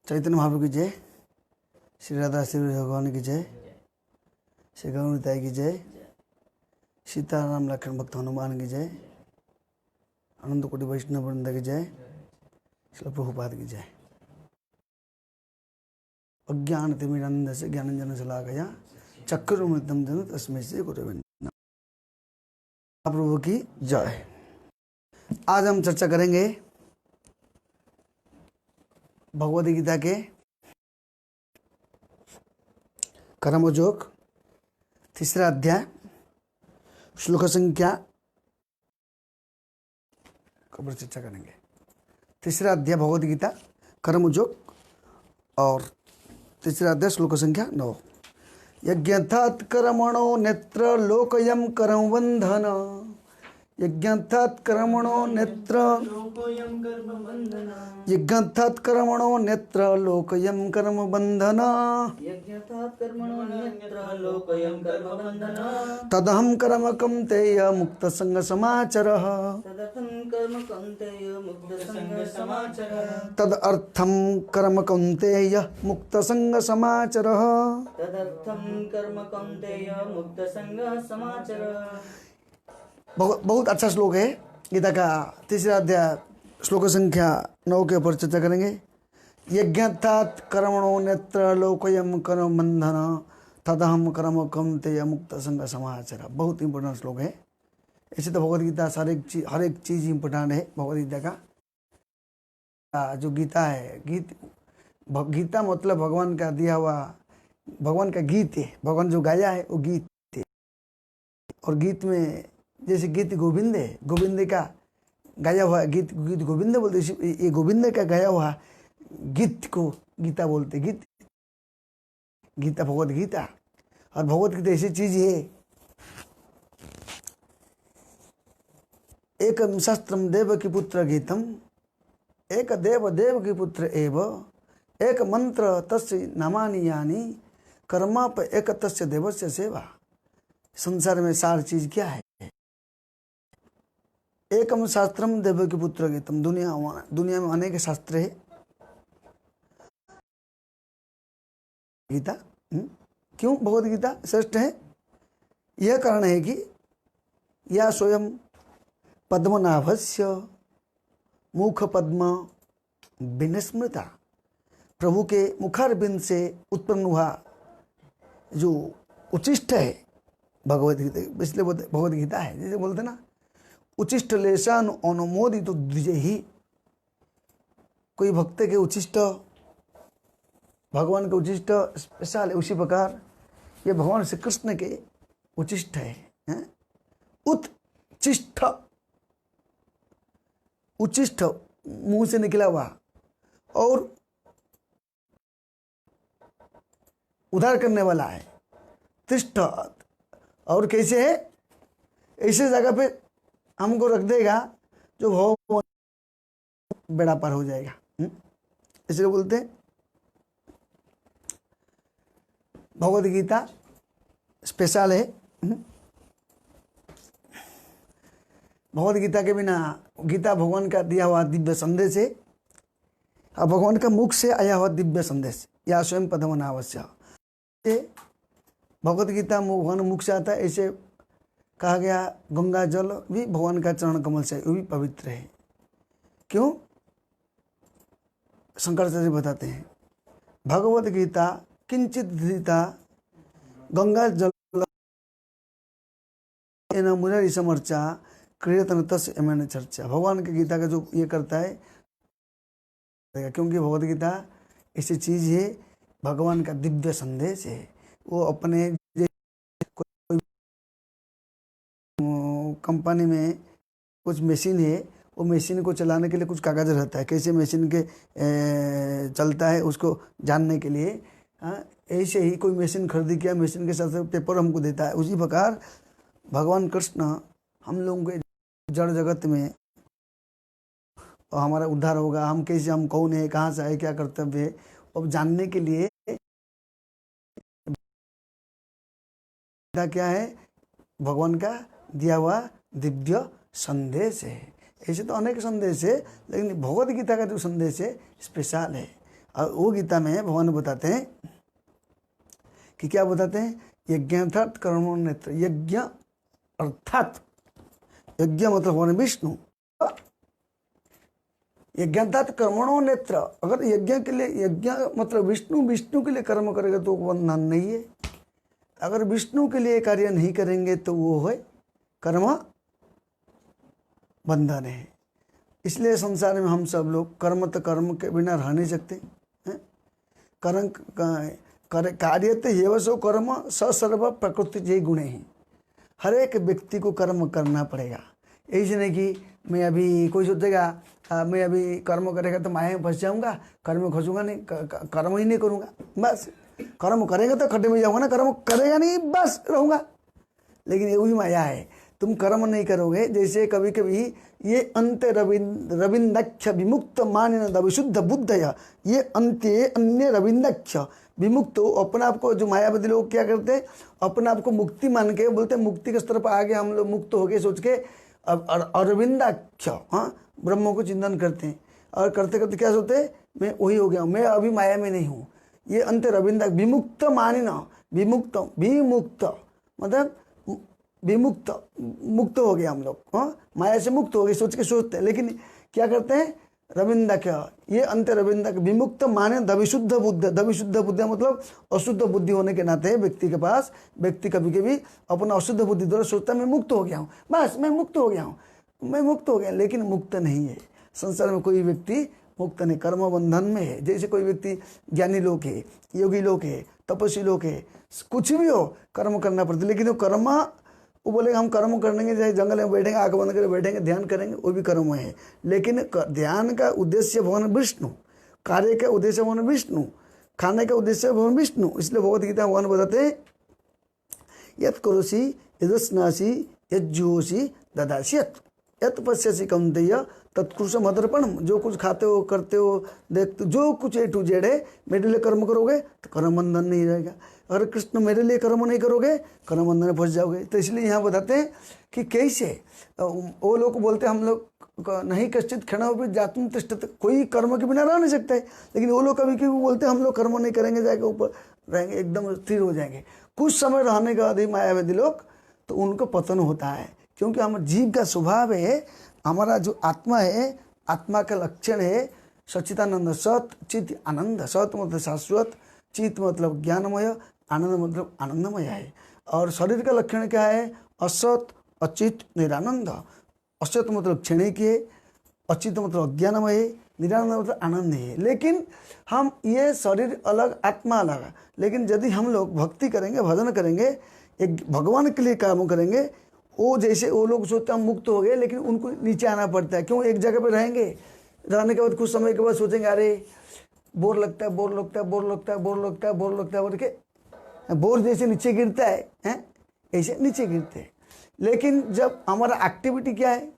चैतन्य महाप्रभु की जय, श्री राधा श्री भगवान की जय, श्री गौरताई की जय, सीताराम लक्ष्मण भक्त हनुमान की जय, अनंत कोटि वैष्णव वृंद की जय, श्री प्रभुपाद की जय। अज्ञान तिमिरंध से ज्ञानंजन शलाकया चक्रमृतम जन तस्मै श्री गुरुवे नमः। प्रभु की जय। आज हम चर्चा करेंगे भगवद गीता के कर्मयोग तीसरा अध्याय श्लोक संख्या कब चर्चा करेंगे। तीसरा अध्याय भगवद गीता कर्मयोग और तीसरा अध्याय श्लोक संख्या 9। यज्ञार्थात् कर्मणो नेत्र लोकयं कर्म बंधन, यज्ञार्थात् कर्मणो नेत्र यज्ञार्थात् कर्मणो नेत्र लोकयं कर्म बंधन, तदहं कर्म कौन्तेय मुक्त संग समाचरः, तदर्थं कर्म कौन्तेय मुक्त संग समाचरः। बहुत अच्छा श्लोक है गीता का। तीसरा अध्याय श्लोक संख्या 9 के ऊपर चर्चा करेंगे। यज्ञार्थात् कर्मणो नेत्र लोकयं कर्म बंधन, तदहं कर्म कौन्तेय मुक्त संग समाचर। बहुत इंपॉर्टेंट श्लोक है। ऐसे तो भगवद गीता हर एक चीज़ इम्पोर्टेंट है। भगवद गीता का जो गीता है, गीता मतलब भगवान का दिया हुआ, भगवान का गीत है। भगवान जो गाया है वो गीत है। और गीत में जैसे गीत गोविंद है, गोविंद का गाया हुआ गीत गोविंद बोलते। ये गोविंद का गाया हुआ गीत को गीता बोलते। गीता भगवद गीता। और भगवद गीता ऐसी चीज है, एक शास्त्रम देव की पुत्र गीतम, एक देव देव की पुत्र एव, एक मंत्र तस्य नामानि यानि, कर्माप एक तस्य देवस्य सेवा। संसार में सार चीज क्या है? एकम शास्त्रम देव की पुत्र गीतम। दुनिया में अनेक शास्त्र है। गीता क्यों भगवद गीता श्रेष्ठ है? यह कारण है कि यह स्वयं पद्मनाभस्य मुख पद्म विनिस्मृता, प्रभु के मुखारविंद से उत्पन्न हुआ जो उचिष्ट है भगवद गीता। इसलिए भगवद गीता है, जैसे बोलते ना उचिष्ट लेशान अनुमोदित द्विजहि। कोई भक्त के उचिष्ट भगवान के उचिष्ट स्पेशल है। उसी प्रकार ये भगवान श्री कृष्ण के उचिष्ट है। उत्चिष्ट, उचिष्ट मुंह से निकला हुआ और उद्धार करने वाला है। तिष्ठ, और कैसे है? ऐसे जगह पे हमको रख देगा जो भगवान बेड़ा पार हो जाएगा। इसलिए बोलते हैं भगवद गीता स्पेशल है। भगवद गीता के बिना, गीता भगवान का दिया हुआ दिव्य संदेश है और भगवान का मुख से आया हुआ दिव्य संदेश। या स्वयं पद्मनाभस्य। भगवद गीता भगवान मुख से आता है। ऐसे कहा गया गंगा जल भी भगवान का चरण कमल से, वो भी पवित्र है। क्यों? शंकराचार्य बताते हैं भगवद गीता किंचित धृता गंगा जल मुरारी समर्चा क्रियतन तस् एमन चर्चा। भगवान की गीता का जो ये करता है, क्योंकि भगवद गीता ऐसी चीज है, भगवान का दिव्य संदेश है। वो अपने कंपनी में कुछ मशीन है, वो मशीन को चलाने के लिए कुछ कागज रहता है, कैसे मशीन के चलता है उसको जानने के लिए। ऐसे ही कोई मशीन खरीदी किया, मशीन के साथ पेपर हमको देता है। उसी प्रकार भगवान कृष्ण हम लोगों के जड़ जगत में हमारा उद्धार होगा, हम कैसे, हम कौन है, कहाँ से आए, क्या कर्तव्य है, अब जानने के लिए क्या है? भगवान का दिया हुआ दिव्य संदेश है। ऐसे तो अनेक संदेश है, लेकिन भगवद गीता का जो संदेश है स्पेशल है। और वो गीता में भगवान बताते हैं कि क्या बताते हैं, यज्ञार्थात कर्मणो नेत्र। यज्ञ अर्थात, यज्ञ मतलब भगवान विष्णु, यज्ञार्थात कर्मणो नेत्र। अगर यज्ञ के लिए, यज्ञ मतलब विष्णु, विष्णु के लिए कर्म करेगा तो बंधन नहीं है। अगर विष्णु के लिए कार्य नहीं करेंगे तो वो है कर्म बंधन है। इसलिए संसार में हम सब लोग कर्म के बिना रह नहीं सकते हैं। कार्यते हेवसो कर्म सर्व प्रकृति जय गुण ही। हर एक व्यक्ति को कर्म करना पड़ेगा। ऐसे नहीं कि मैं अभी, कोई सोचेगा मैं अभी कर्म करेगा तो माया में फंस जाऊंगा, कर्म खोजूंगा नहीं, कर्म ही नहीं करूंगा, बस कर्म करेगा तो खड्डे में जाऊंगा ना, कर्म करेगा नहीं बस रहूंगा। लेकिन ये वही माया है, तुम कर्म नहीं करोगे। जैसे कभी कभी ये अंत्य रविंदक्ष विमुक्त मानिन विशुद्ध बुद्धय, ये अंत्य अन्य रविंदक्ष विमुक्त, अपने आप को जो मायावादी लोग क्या करते हैं, अपने आप को मुक्ति मान के बोलते हैं मुक्ति के स्तर पर आ गए हम लोग, मुक्त हो गए सोच के अरविंदाक्ष, हाँ, ब्रह्म को चिंतन करते हैं। और करते करते क्या सोचते हैं, मैं वही हो गया हूँ, मैं अभी माया में नहीं हूँ। ये अंत्य रविंदा विमुक्त मानिना, विमुक्त विमुक्त मतलब विमुक्त, मुक्त हो गया हम लोग, हाँ, माया से मुक्त हो गए सोच के सोचते हैं। लेकिन क्या करते हैं, रविंदा क्या, ये अंत रविंदा विमुक्त माने दविशुद्ध बुद्ध। दविशुद्ध बुद्ध मतलब अशुद्ध बुद्धि होने के नाते व्यक्ति के पास, व्यक्ति कभी कभी अपना अशुद्ध बुद्धि द्वारा सोचता है मैं मुक्त हो गया हूँ, बस मैं मुक्त हो गया हूँ, मैं मुक्त हो गया। लेकिन मुक्त नहीं है। संसार में कोई व्यक्ति मुक्त नहीं, कर्म बंधन में है। जैसे कोई व्यक्ति ज्ञानी लोग है, योगी लोग है, तपस्वी लोग है, कुछ भी हो कर्म करना पड़ता है। लेकिन वो कर्म, वो बोलेगा हम कर्म करेंगे, चाहे जंगल में बैठेंगे, आंख बंद करके बैठेंगे, ध्यान करेंगे, वो भी कर्म है। लेकिन ध्यान का उद्देश्य भगवान विष्णु, कार्य का उद्देश्य भगवान विष्णु, खाने का उद्देश्य भगवान विष्णु। इसलिए भगवत गीता भगवान बताते हैं यत् करोसि यदस्नासि यज्जुहोसि ददासि यत् पश्यसि कौन्तेय तत्कृशम अदर्पणम। जो कुछ खाते हो, करते हो, देखते हो, जो कुछ ए टू जेड है, मेरे लिए कर्म करोगे तो कर्म बंधन नहीं रहेगा। अगर कृष्ण मेरे लिए कर्म नहीं करोगे कर्म बंधन में फंस जाओगे। तो इसलिए यहाँ बताते हैं कि कैसे वो लोग बोलते हैं हम लोग नहीं कश्चित क्षण भी जातुम तिष्ठत, कोई कर्म के बिना रह नहीं सकता है। लेकिन वो लोग कभी कभी बोलते हैं हम लोग कर्म नहीं करेंगे, जाके ऊपर रहेंगे, एकदम स्थिर हो जाएंगे। कुछ समय रहने के बाद ही मायावादी लोग, तो उनको पतन होता है। क्योंकि हम जीव का स्वभाव है, हमारा जो आत्मा है, आत्मा का लक्षण है सच्चिदानंद, सत चित आनंद। सत मतलब शाश्वत, चित मतलब ज्ञानमय, आनंद मतलब आनंदमय है। और शरीर का लक्षण क्या है, असत अचित निरानंद। असत मतलब क्षणिक है, अचित मतलब अज्ञानमय है, निरानंद मतलब आनंद है। लेकिन हम ये शरीर अलग, आत्मा अलग। लेकिन यदि हम लोग भक्ति करेंगे, भजन करेंगे, एक भगवान के लिए काम करेंगे, वो जैसे वो लोग सोचते हैं हम मुक्त हो गए, लेकिन उनको नीचे आना पड़ता है। क्यों, एक जगह पे रहेंगे, रहने के बाद कुछ समय के बाद सोचेंगे अरे बोर लगता है, बोर लगता है, बोर लगता है, बोर लगता है, बोर लगता है, बोल के बोर जैसे नीचे गिरता है, ऐसे नीचे गिरते हैं। लेकिन जब हमारा एक्टिविटी क्या है,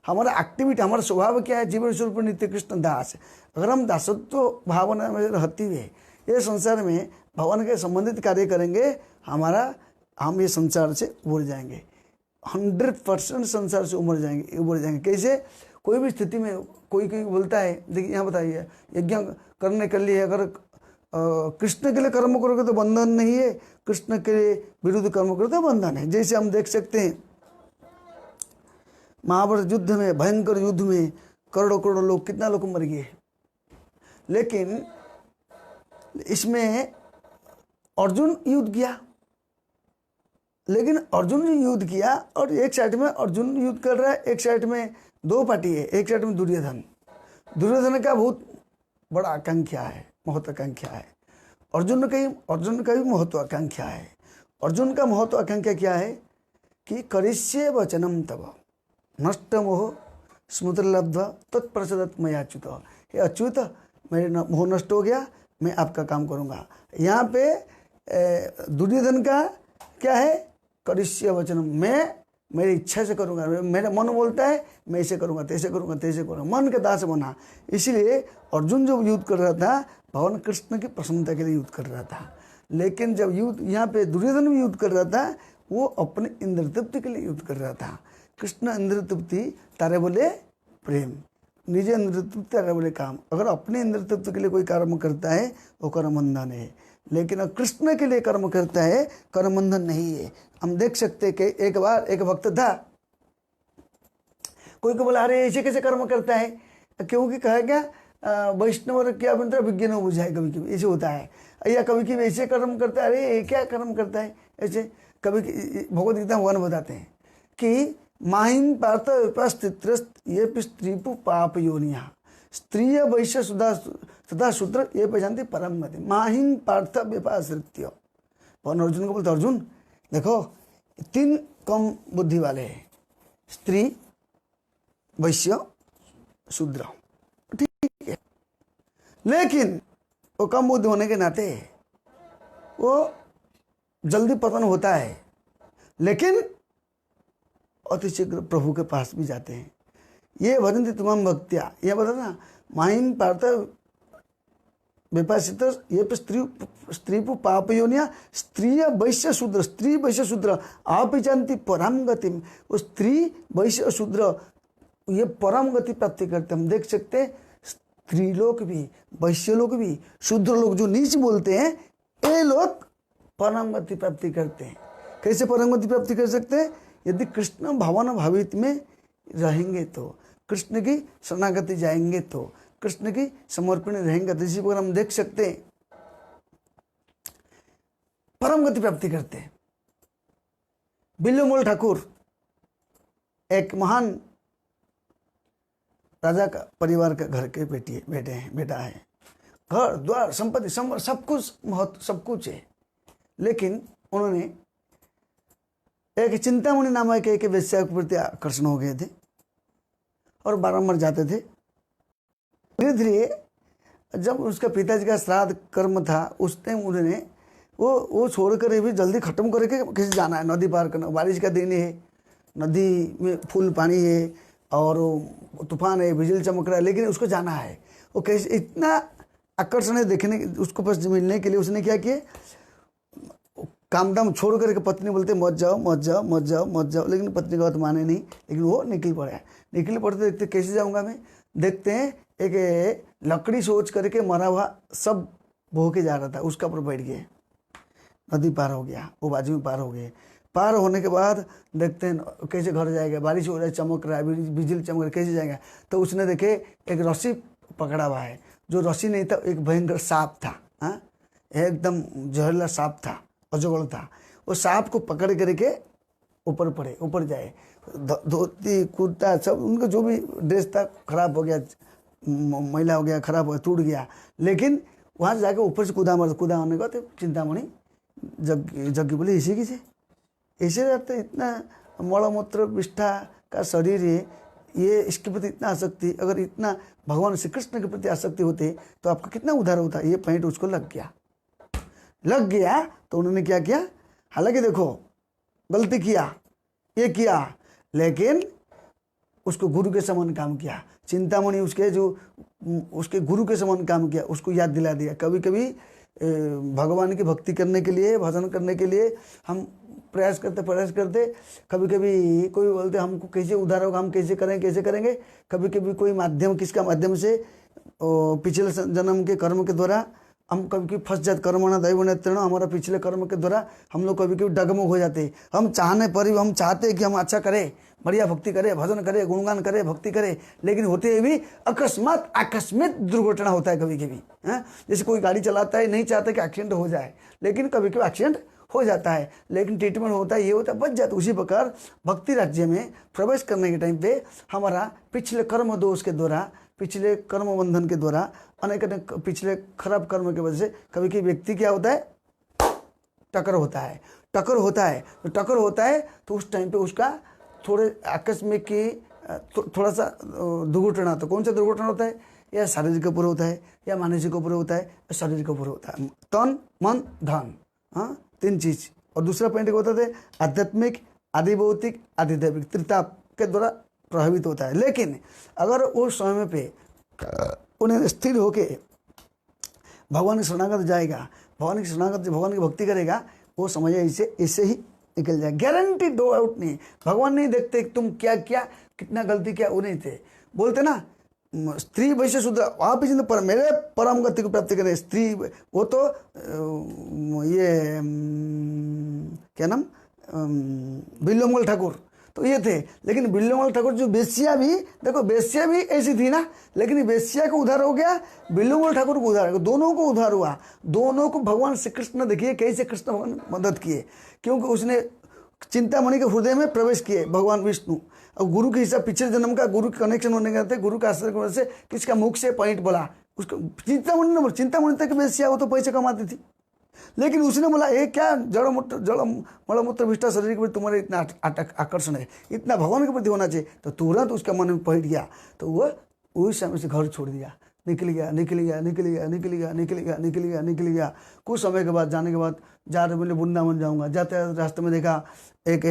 हमारा एक्टिविटी, हमारा स्वभाव क्या है, जीवन स्वरूप नित्य कृष्ण दास। अगर हम दासत्व भावना में रहती हुए ये संसार में भगवान के संबंधित कार्य करेंगे, हम ये संसार से उबर जाएंगे, 100% संसार से उबर जाएंगे। कैसे, कोई भी स्थिति में कोई बोलता है, देखिए यहाँ बताइए, यज्ञ करने के लिए अगर कृष्ण के लिए कर्म करोगे तो बंधन नहीं है, कृष्ण के विरुद्ध कर्म करोगे तो बंधन है। जैसे हम देख सकते हैं महाभारत युद्ध में, भयंकर युद्ध में करोड़ों करोड़ों लोग, कितना लोग मर गए। लेकिन इसमें अर्जुन युद्ध किया, लेकिन अर्जुन ने युद्ध किया और एक साइड में अर्जुन युद्ध कर रहा है, एक साइड में दो पार्टी है, एक साइड में दुर्योधन। दुर्योधन का बहुत बड़ा आकांक्षा है, महत्वाकांक्षा है। अर्जुन का भी महत्वाकांक्षा है। अर्जुन का महत्वाकांक्षा क्या है कि करिष्ये वचनम तव नष्ट मोह स्मृतिर्लब्ध्वा तत्प्रसादात् मया अच्युत। हे अच्युत, मेरे मोह नष्ट हो गया, मैं आपका काम करूँगा। यहाँ पे दुर्योधन का क्या है, करिष्ये वचनम, मैं मेरी इच्छा से करूँगा, मेरा मन बोलता है मैं ऐसे करूँगा, तैसे करूँगा, तैसे करूँगा, मन के दास बना। इसलिए अर्जुन जब युद्ध कर रहा था, भगवान कृष्ण की प्रसन्नता के लिए युद्ध कर रहा था। लेकिन जब युद्ध यहाँ पे दुर्योधन भी युद्ध कर रहा था, वो अपने इंद्र तृप्ति के लिए युद्ध कर रहा था। कृष्ण इंद्र तृप्ति तारे बोले प्रेम, निज नेतृत्व बोले काम, अगर अपने नेतृत्व के लिए कोई कर्म करता है वो कर्म बंधन है, लेकिन अगर कृष्ण के लिए कर्म करता है कर्म बंधन नहीं है। हम देख सकते हैं कि एक बार एक भक्त था, कोई को बोला अरे ऐसे कैसे कर्म करता है, क्योंकि कहा क्या वैष्णव क्या बनता है विज्ञान हो बुझाए, कभी कभी ऐसे होता है, या कभी कभी ऐसे कर्म करता है, अरे क्या कर्म करता है ऐसे। कभी भगवद गीता भगवान बताते हैं कि माहिन पार्थ विपास्तित्रस्त ये स्त्रीपु पाप योनिया स्त्रीय वैश्य सदा शूद्र ये पहचानते परम गति। माहिन पार्थ विपाश्रित्य, भगवान अर्जुन को बोलते अर्जुन देखो 3 कम बुद्धि वाले हैं, स्त्री वैश्य शूद्र, ठीक है, लेकिन वो कम बुद्धि होने के नाते वो जल्दी पतन होता है, लेकिन अति शीघ्र प्रभु के पास भी जाते हैं। ये भजन्ति तमाम भक्तिया, ये बता ना माहिम पार्थ विपासित ये स्त्रीपु पाप योनिया स्त्रीय वैश्य शूद्र, स्त्री वैश्य शूद्र आप जानती परम गति, वो स्त्री वैश्य शूद्र ये परम गति प्राप्ति करते। हम देख सकते हैं स्त्री लोग भी, वैश्य लोग भी, शूद्र लोग जो नीच बोलते हैं ये लोग परम गति प्राप्ति करते हैं। कैसे परम गति प्राप्ति कर सकते हैं? यदि कृष्ण भावन भावित में रहेंगे तो, कृष्ण की शरणागति जाएंगे तो, कृष्ण की समर्पण रहेंगे तो। इसी पर हम देख सकते हैं परम गति प्राप्ति करते हैं। बिल्लुमोल ठाकुर एक महान राजा का परिवार का घर के बेटा है, घर द्वार संपत्ति सब कुछ महत्व सब कुछ है, लेकिन उन्होंने एक चिंतामणि नामक एक वेश्या के प्रति आकर्षण हो गए थे और बारंबार जाते थे। धीरे धीरे जब उसका पिताजी का श्राद्ध कर्म था उस टाइम उन्होंने वो छोड़कर भी जल्दी खत्म करके कैसे जाना है, नदी पार करना, बारिश का दिन है, नदी में फुल पानी है और तूफान है, बिजली चमक रहा है, लेकिन उसको जाना है। वो कैसे इतना आकर्षण है देखने उसको पास मिलने के लिए, उसने क्या किया काम दाम छोड़ करके पत्नी बोलते मत जाओ मत जाओ मत जाओ मत जाओ, लेकिन पत्नी का बात माने नहीं, लेकिन वो निकल पड़ा। निकल पड़ते देखते कैसे जाऊंगा मैं, देखते हैं एक लकड़ी सोच करके मरा हुआ सब बो के जा रहा था, उसका ऊपर बैठ गए, नदी पार हो गया, वो बाजू में पार हो गए। पार होने के बाद देखते हैं कैसे घर जाएगा, बारिश हो रहा है, चमक रहा है, बिजली चमक रहा है, कैसे जाएगा। तो उसने देखे एक रस्सी पकड़ा हुआ है, जो रस्सी नहीं था एक भयंकर सांप था, हाँ एकदम जहरीला सांप था, अजगड़ था। वो सांप को पकड़ करके ऊपर जाए, धोती कुर्ता सब उनका जो भी ड्रेस था खराब हो गया, मैला हो गया, खराब हो गया, टूट गया, लेकिन वहाँ से जाके ऊपर से कूदा होने का। तो चिंतामणि जग्गी बोले इसी की से ऐसे रहते, इतना मलमूत्र विष्ठा का शरीर है, ये इसके प्रति इतना आसक्ति, अगर इतना भगवान श्री कृष्ण के प्रति आसक्ति होते तो आपका कितना उद्धार होता। ये पॉइंट उसको लग गया तो उन्होंने क्या किया, हालांकि देखो गलती किया, ये किया, लेकिन उसको गुरु के समान काम किया। चिंतामणि उसके गुरु के समान काम किया, उसको याद दिला दिया। कभी कभी भगवान की भक्ति करने के लिए, भजन करने के लिए हम प्रयास करते, कभी कभी कोई बोलते हमको कैसे उद्धार होगा, हम कैसे करेंगे। कभी कभी कोई माध्यम, किसका माध्यम से, पिछले जन्म के कर्म के द्वारा हम कभी फंस जाते, कर्मणा दैव नेत्रेण, हमारा पिछले कर्म के द्वारा हम लोग कभी डगमग हो जाते। हम चाहने पर भी हम चाहते हैं कि हम अच्छा करें, बढ़िया भक्ति करें, भजन करें, गुणगान करें, भक्ति करें, लेकिन होते हुए भी आकस्मिक दुर्घटना होता है कभी कभी। जैसे कोई गाड़ी चलाता है, नहीं चाहता कि एक्सीडेंट हो जाए, लेकिन कभी कभी एक्सीडेंट हो जाता है, लेकिन ट्रीटमेंट होता है, ये होता है, बच जाता है। उसी प्रकार भक्ति राज्य में प्रवेश करने के टाइम पे हमारा पिछले कर्म दोष के द्वारा, पिछले कर्म बंधन के द्वारा, अनेक पिछले खराब कर्म की वजह से कभी कभी व्यक्ति क्या होता है, टक्कर होता है तो उस टाइम पे उसका थोड़े आकस्मिक की थोड़ा सा दुर्घटना। तो कौन सा दुर्घटना होता है, या शारीरिक ऊपर होता है, या मानसिक ऊपर होता है, या शरीर के ऊपर होता है, तन मन धन, हाँ 3 चीज। और दूसरा पॉइंट क्या होता है, आध्यात्मिक, आदि भौतिक, आदि दैविक, त्रिताप के द्वारा प्रभावित होता है। लेकिन अगर उस समय पे उन्हें स्थिर होके भगवान की शरणागत जाएगा, भगवान की भक्ति करेगा, वो समझे इससे ही निकल जाए, गारंटी, दो आउट नहीं। भगवान नहीं देखते तुम क्या कितना गलती किया, वो नहीं थे। बोलते ना स्त्री वैसे शुद्ध आप ही पर मेरे परम गति को प्राप्ति करें स्त्री वो तो ये क्या नाम बिल्लोमंगल ठाकुर तो ये थे। लेकिन बिल्लोमंगल ठाकुर जो बेश्या भी देखो बेश्या भी ऐसी थी ना, लेकिन बेश्या को उद्धार हो गया, बिल्लोमंगल ठाकुर को उद्धार हो गया, दोनों को उद्धार हुआ। दोनों को भगवान श्री कृष्ण देखिए कैसे कृष्ण भगवान मदद किए, क्योंकि उसने चिंतामणि के हृदय में प्रवेश किए भगवान विष्णु। और गुरु के हिसाब पिछले जन्म का गुरु के कनेक्शन होने के नाते गुरु का आश्रय की वजह से किसका मुख से पॉइंट बोला उसको चिंतामणि ने बोला। चिंतामणि तक बेश्या वो तो पैसे कमाती थी, लेकिन उसने बोला ये क्या जड़ मलमूत्र विष्ठा शरीर के प्रति तुम्हारे इतना आकर्षण है, इतना भगवान के प्रति होना चाहिए। तो तुरंत उसका मन में पलट गया, तो वह उस समय से घर छोड़ दिया, निकल गया। कुछ समय के बाद जाने के बाद जा रहे बोले वृंदावन जाऊंगा, जाते रास्ते में देखा एक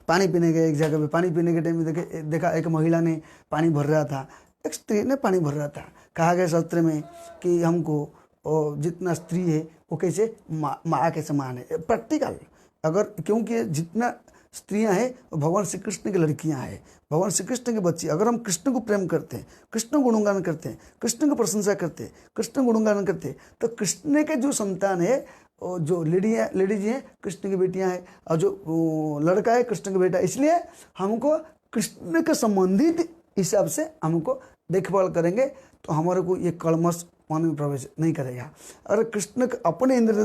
पानी पीने गए एक जगह पे, पानी पीने के टाइम में देखा एक महिला ने पानी भर रहा था, एक स्त्री ने पानी भर रहा था। कहा गया शास्त्र में कि हमको और जितना स्त्री है वो कैसे माँ के समान है, प्रैक्टिकल। अगर क्योंकि जितना स्त्रियां हैं वो भगवान श्री कृष्ण की लड़कियां हैं, भगवान श्री कृष्ण के बच्चे। अगर हम कृष्ण को प्रेम करते हैं, कृष्ण गुणगान करते हैं, कृष्ण की प्रशंसा करते हैं, कृष्ण गुणगान करते हैं, तो कृष्ण के जो संतान है और जो लेडीज हैं कृष्ण की बेटियां हैं, और जो लड़का है कृष्ण का बेटा। इसलिए हमको कृष्ण के संबंधित हिसाब से हमको देखभाल करेंगे तो हमारे को ये कलमश मन में प्रवेश नहीं करेगा। अगर कृष्ण अपने इंद्र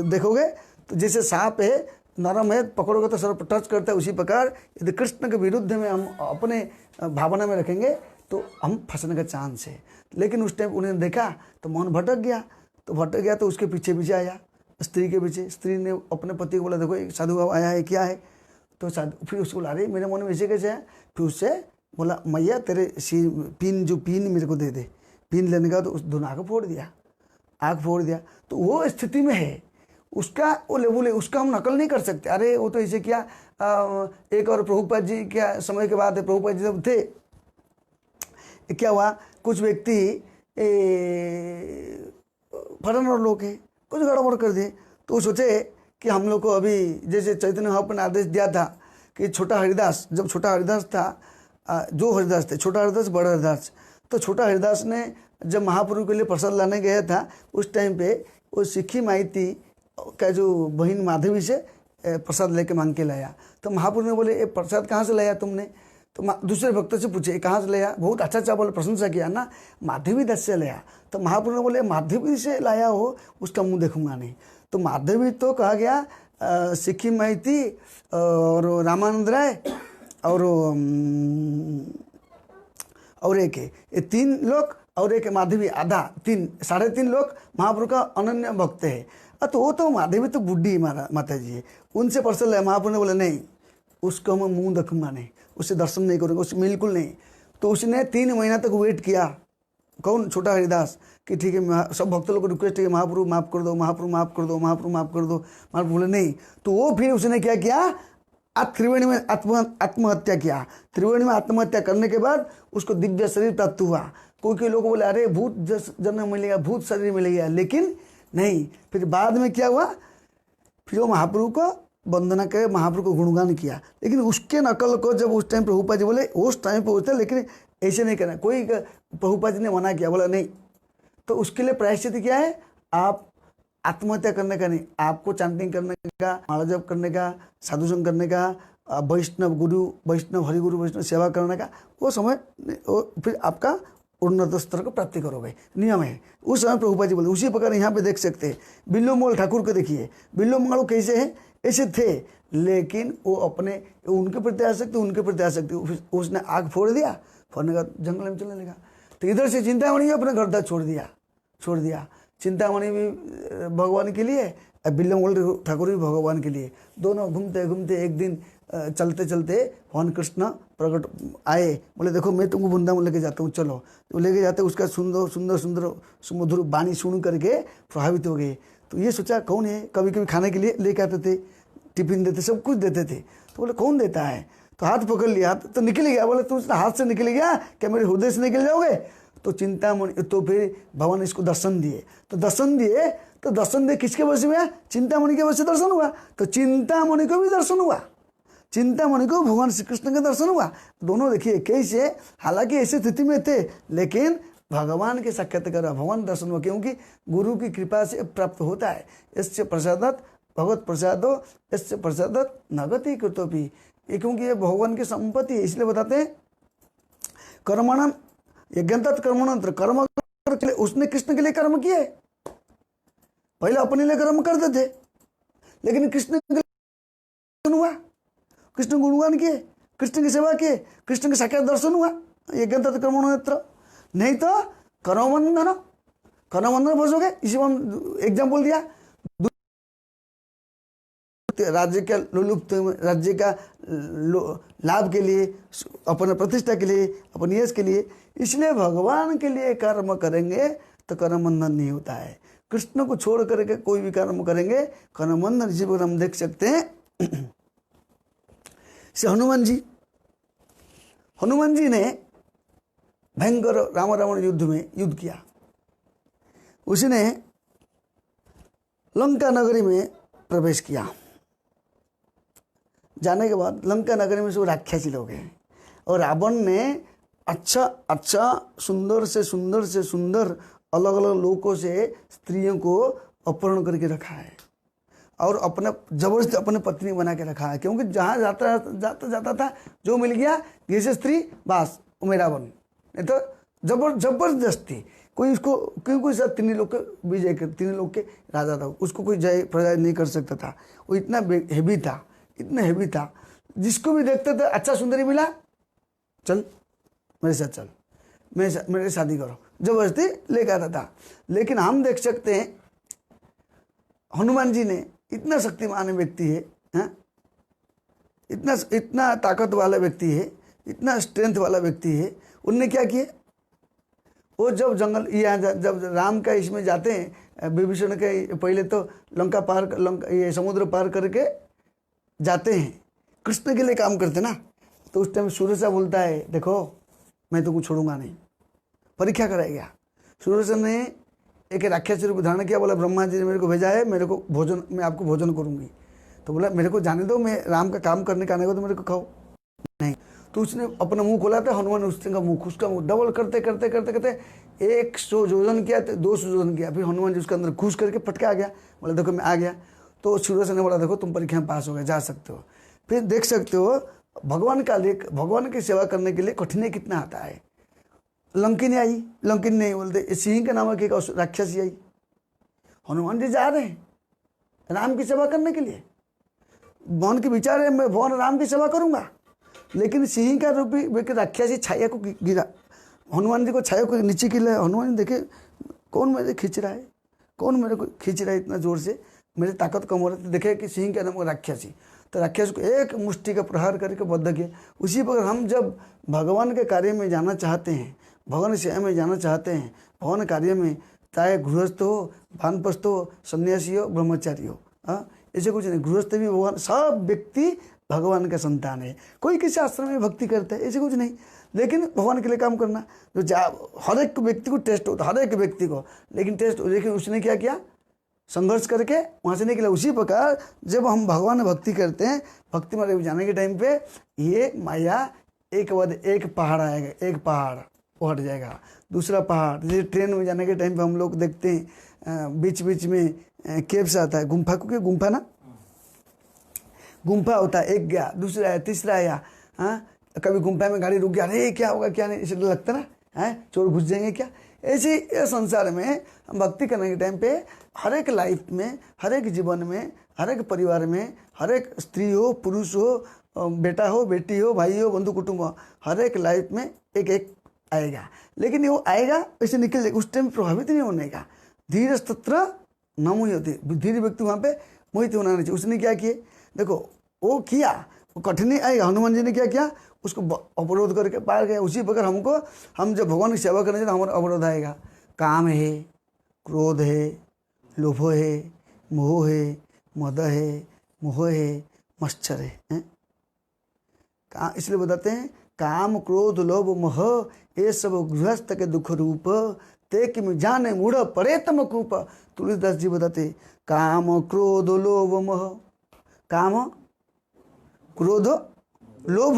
देखोगे तो जैसे सांप है नरम है, पकड़ोगे तो सर पर टच करता है, उसी प्रकार यदि कृष्ण के विरुद्ध में हम अपने भावना में रखेंगे तो हम फंसने का चांस है। लेकिन उस टाइम उन्हें देखा तो मन भटक गया, तो उसके पीछे पीछे आया, स्त्री के पीछे। स्त्री ने अपने पति को बोला देखो एक साधु बाबा आया है, क्या है? तो साधु फिर उसको ला रही मेरे मन में ऐसे कैसे है। फिर उससे बोला मैया तेरे पिन मेरे को दे दे। पिन लेने का तो उस दोनों आँख फोड़ दिया। तो वो स्थिति में है उसका, वो लेवल है उसका, हम नकल नहीं कर सकते। अरे वो तो ऐसे किया। एक और प्रभुपाद जी क्या समय के बाद है, प्रभुपाद जी जब थे क्या हुआ, कुछ व्यक्ति फॉरेनर लोग हैं, कुछ गड़बड़ कर दिए। तो वो सोचे कि हम लोग को अभी जैसे चैतन्य महाप्रभु ने आदेश दिया था कि छोटा हरिदास, जब छोटा हरिदास था, जो हरिदास थे, छोटा हरिदास बड़ा हरिदास, तो छोटा हरिदास ने जब महाप्रभु के लिए प्रसाद लाने गया था उस टाइम पे वो सिक्खी माइती का जो बहन माधवी से प्रसाद लेके मांग के लाया। तो महाप्रभु ने बोले ये प्रसाद कहाँ से लाया तुमने? तो दूसरे भक्त से पूछे कहाँ से लाया? बहुत अच्छा बोले, प्रशंसा किया ना, माधवी दास से लाया। तो महाप्रभु ने बोले माधवी से लाया हो उसका मुंह देखूंगा नहीं। तो माधवी तो कहा गया सिक्खी माइती और रामानंद राय और एक है, ये 3 लोग और एक माधवी, आधा 3-3.5 लोग महाप्रभु का अनन्य भक्त है। तो वो तो माधवी तो बुढ़ी माता जी है, उनसे प्रसाद लाया। महाप्रभु ने बोला नहीं उसको मैं मुंह देखूंगा नहीं, उससे दर्शन नहीं करूँगा, उससे बिल्कुल नहीं। तो उसने 3 महीना तक वेट किया, कौन? छोटा हरिदास, कि ठीक है सब भक्त लोग को रिक्वेस्ट है महाप्रभु माफ़ कर दो, महाप्रभु माफ़ कर दो, महाप्रभु माफ़ कर दो। महाप्रभु बोले नहीं। तो वो फिर उसने क्या किया, त्रिवेणी में आत्महत्या किया। त्रिवेणी में आत्महत्या करने के बाद उसको दिव्य शरीर प्राप्त हुआ। कोई लोग बोले अरे भूत जन्म मिलेगा, भूत शरीर मिलेगा, लेकिन नहीं। फिर बाद में क्या हुआ, फिर वो महाप्रभु को वंदना करे, महाप्रभु को गुणगान किया। लेकिन उसके नकल को जब उस टाइम प्रभुपाद जी बोले उस टाइम पे होता, लेकिन ऐसे नहीं करना। कोई प्रभुपाद जी ने मना किया, बोला नहीं। तो उसके लिए प्रायश्चित क्या है, आप आत्महत्या करने का नहीं, आपको चैंटिंग करने का, माला जप करने का, साधु संग करने का, वैष्णव गुरु, वैष्णव हरिगुरु, वैष्णव सेवा करने का, वो समय फिर आपका उन्नत स्तर को प्राप्ति करोगे, नियम है। उस समय प्रभुपाद जी बोले। उसी प्रकार यहाँ पे देख सकते हैं बिल्लोमंगल ठाकुर को देखिए, बिल्लोमंगल कैसे हैं, ऐसे थे, लेकिन वो अपने उनके प्रति आ सकते, उसने आग फोड़ दिया, फोड़ने का जंगल में चलने लगा। तो इधर से चिंतामणि अपने घर तक छोड़ दिया। चिंतामणि भी भगवान के लिए, बिल्लोमंगल ठाकुर भी भगवान के लिए। दोनों घूमते घूमते एक दिन चलते चलते भगवान कृष्ण प्रकट आए, बोले देखो मैं तुमको वृंदावन लेके जाता हूँ, चलो। तो लेके जाते उसका सुंदर सुमधुर वाणी सुन करके प्रभावित हो गए। तो ये सोचा कौन है, कभी कभी खाने के लिए लेके आते थे, टिफिन देते, सब कुछ देते थे। तो बोले कौन देता है? तो हाथ पकड़ लिया तो निकल गया। बोले तुम हाथ से निकल गया क्या, मेरे हृदय से निकल जाओगे? तो चिंतामणि, तो फिर भगवान इसको दर्शन दिए। तो दर्शन दिए किसके वजह से हुआ? चिंतामणि के वजह से दर्शन हुआ। तो चिंतामणि को भी दर्शन हुआ। चिंतामणि को भगवान श्री कृष्ण का दर्शन हुआ। दोनों देखिए कैसे, हालांकि ऐसे स्थिति में थे लेकिन भगवान के साक्षात्कार, भगवान दर्शन हुआ, क्योंकि गुरु की कृपा से प्राप्त होता है। इससे प्रसादत भगवत प्रसादो इससे प्रसादत नगति कृतोपि, ये क्योंकि ये भगवान की संपत्ति है, इसलिए बताते हैं कर्मणम यज्ञंतत् कर्मणंत्र, कर्म के लिए उसने कृष्ण के लिए कर्म किए। पहले अपने लिए कर्म करते थे लेकिन कृष्ण के लिए हुआ, कृष्ण गुणगान किए, कृष्ण की सेवा किए, कृष्ण के साक्षात दर्शन हुआ, यज्ञंतत् कर्मणंत्र। नहीं तो कर्मबंधन, कर्मबंधन फंसोगे। इसी में हम एग्जाम्पल दिया, राज्य का लुलुप्त, राज्य का लाभ के लिए, अपने प्रतिष्ठा के लिए, अपने यश के लिए, इसलिए भगवान के लिए कर्म करेंगे तो कर्म बंधन नहीं होता है। कृष्ण को छोड़ करके कोई भी कर्म करेंगे कर्म बंधन। इसी पर हम देख सकते हैं से हनुमान जी ने भयंकर राम रावण युद्ध में युद्ध किया। उसने लंका नगरी में प्रवेश किया। जाने के बाद लंका नगरी में सब राक्षसी लोग हैं और रावण ने अच्छा सुंदर से सुंदर अलग अलग लोगों से स्त्रियों को अपहरण करके रखा है और अपने जबरदस्ती अपने पत्नी बना के रखा है। क्योंकि जहाँ जाता था जो मिल गया जैसे स्त्री, बस वो मेरा बन। नहीं तो जबरदस्ती कोई उसको, क्योंकि सब तीन लोग के विजय कर, तीन लोग के राजा था, उसको कोई जय प्रजा नहीं कर सकता था। वो इतना हेवी था, इतना हेवी था, जिसको भी देखते थे अच्छा सुंदरी मिला, चल मेरे साथ चल, मेरे शादी करो, जबरदस्ती लेकर आता था। लेकिन हम देख सकते हैं हनुमान जी ने, इतना शक्तिमान व्यक्ति है, इतना ताकत वाला व्यक्ति है, इतना स्ट्रेंथ वाला व्यक्ति है, उनने क्या किया, वो जब जंगल यहाँ जब राम का इसमें जाते हैं, विभीषण के पहले तो ये समुद्र पार करके जाते हैं, कृष्ण के लिए काम करते ना, तो उस टाइम सूर्य बोलता है देखो मैं तुमको छोड़ूंगा नहीं, परीक्षा कराएगा। सूर्य ने एक राक्षस रूप धारण किया, बोला ब्रह्मा जी ने मेरे को भेजा है, मेरे को भोजन, मैं आपको भोजन करूंगी। तो बोला मेरे को जाने दो, मैं राम का काम करने का आने को तो मेरे को खाओ नहीं। तो उसने अपना मुंह खोला था, हनुमान उसका मुंह डबल करते करते करते करते 100 योजन किया, 200 योजन किया, फिर हनुमान जी उसके अंदर घुस करके फटके आ गया। बोला देखो मैं आ गया। तो सूर्य ने बोला देखो तुम परीक्षा में पास हो गए, जा सकते हो। फिर देख सकते हो भगवान की सेवा करने के लिए कठिनाई कितना आता है। लंकिनी आई, लंकिनी नहीं बोलते, सिंह के नाम की एक राक्षसी आई। हनुमान जी जा रहे हैं राम की सेवा करने के लिए, भगवान के विचार है मैं भगवान राम की सेवा करूंगा, लेकिन सिंह का रूपी राक्षसी छाया को गिरा, हनुमान जी को छाया को नीचे गिरा। हनुमान जी देखे कौन मेरे खींच रहा है, कौन मेरे को खींच रहा है इतना जोर से, मेरी ताकत कम हो रही थी। देखे कि सिंह का नाम राक्षसी, तो राक्षस को एक मुष्टि का प्रहार करके बद्ध किया। उसी प्रकार हम जब भगवान के कार्य में जाना चाहते हैं, भगवान सेवा में जाना चाहते हैं, भगवान कार्य में, चाहे गृहस्थ हो, वानप्रस्थ हो, सन्यासी हो, ब्रह्मचारी हो, ऐसे कुछ नहीं, गृहस्थ भी भगवान, सब व्यक्ति भगवान का संतान है। कोई किसी आश्रम में भक्ति करता है ऐसे कुछ नहीं, लेकिन भगवान के लिए काम करना जो हर एक व्यक्ति को टेस्ट होता, हर एक व्यक्ति को, लेकिन टेस्ट, लेकिन उसने क्या किया, संघर्ष करके वहाँ से निकला। उसी प्रकार जब हम भगवान में भक्ति करते हैं, भक्ति में जाने के टाइम पे ये माया एक बाद एक पहाड़ आएगा, एक पहाड़ वो हट जाएगा, दूसरा पहाड़। जैसे ट्रेन में जाने के टाइम पे हम लोग देखते हैं बीच बीच में केव्स आता है, गुम्फा, क्योंकि गुम्फा ना, गुम्फा होता है, एक गया, दूसरा आया, तीसरा आया, कभी गुम्फा में गाड़ी रुक गया, अरे क्या होगा क्या नहीं, इसलिए लगता ना है चोर घुस जाएंगे क्या। ऐसे इस संसार में हम भक्ति करने के टाइम पे हर एक लाइफ में, हर एक जीवन में, हर एक परिवार में, हर एक स्त्री हो, पुरुष हो, बेटा हो, बेटी हो, भाई हो, बंधु कुटुंब हो, हर एक लाइफ में एक एक आएगा। लेकिन वो आएगा ऐसे निकल जाएगा, उस टाइम प्रभावित नहीं होने का। धीर तत्र न मोहि होती, धीरे व्यक्ति वहाँ पे मोहित होना नहीं चाहिए। उसने क्या किए, देखो वो किया, वो कठिनाई आएगा, हनुमान जी ने क्या किया, उसको अवरोध करके पार गया। उसी प्रकार हमको, हम जब भगवान की सेवा करने तो हमारा अवरोध आएगा, काम है, क्रोध है, लोभ है, मोह है, मद है, मोह है, मच्छर है। इसलिए बताते हैं काम क्रोध लोभ मोह ये सब गृहस्थ के दुख रूप, ते कि जाने मूढ़ परे तम कूप। तुलसीदास जी बताते काम क्रोध लोभ मोह, काम क्रोध, लोभ,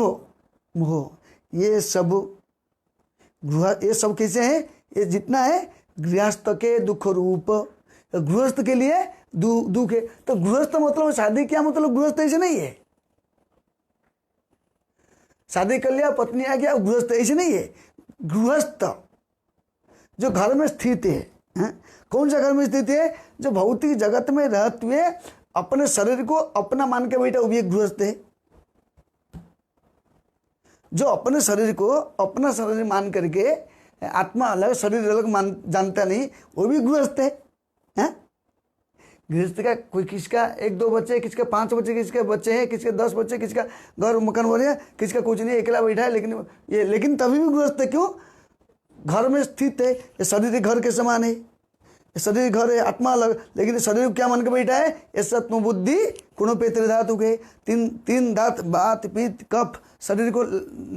मोह, ये सब कैसे हैं? ये जितना है गृहस्थ के दुख रूप, गृहस्थ के लिए दुख है। तो गृहस्थ मतलब शादी क्या मतलब? गृहस्थ ऐसे नहीं है, शादी कर लिया पत्नी आ गया गृहस्थ ऐसे नहीं है। गृहस्थ जो घर में स्थित है, कौन सा घर में स्थित है? जो भौतिक जगत में रहते हुए अपने शरीर को अपना मान के बैठा, वो भी एक गृहस्थ है। जो अपने शरीर को अपना शरीर मान करके आत्मा अलग शरीर अलग मान जानता नहीं, वो भी गृहस्थ है। गृहस्थ का कोई किसका 1-2 बच्चे, किसका 5 बच्चे, किसके बच्चे हैं, किसके 10 बच्चे, किसका घर मकान बन है, किसका कुछ नहीं, अकेला बैठा है, लेकिन तभी भी गृहस्थ है। क्यों? घर में स्थित है। ये शरीर घर के समान है, शरीर घर है, आत्मा अलग, लेकिन शरीर को क्या मान के बैठा है? ये सत्व बुद्धि गुणों पे त्रिधातु के तीन दांत बात पित्त कफ, शरीर को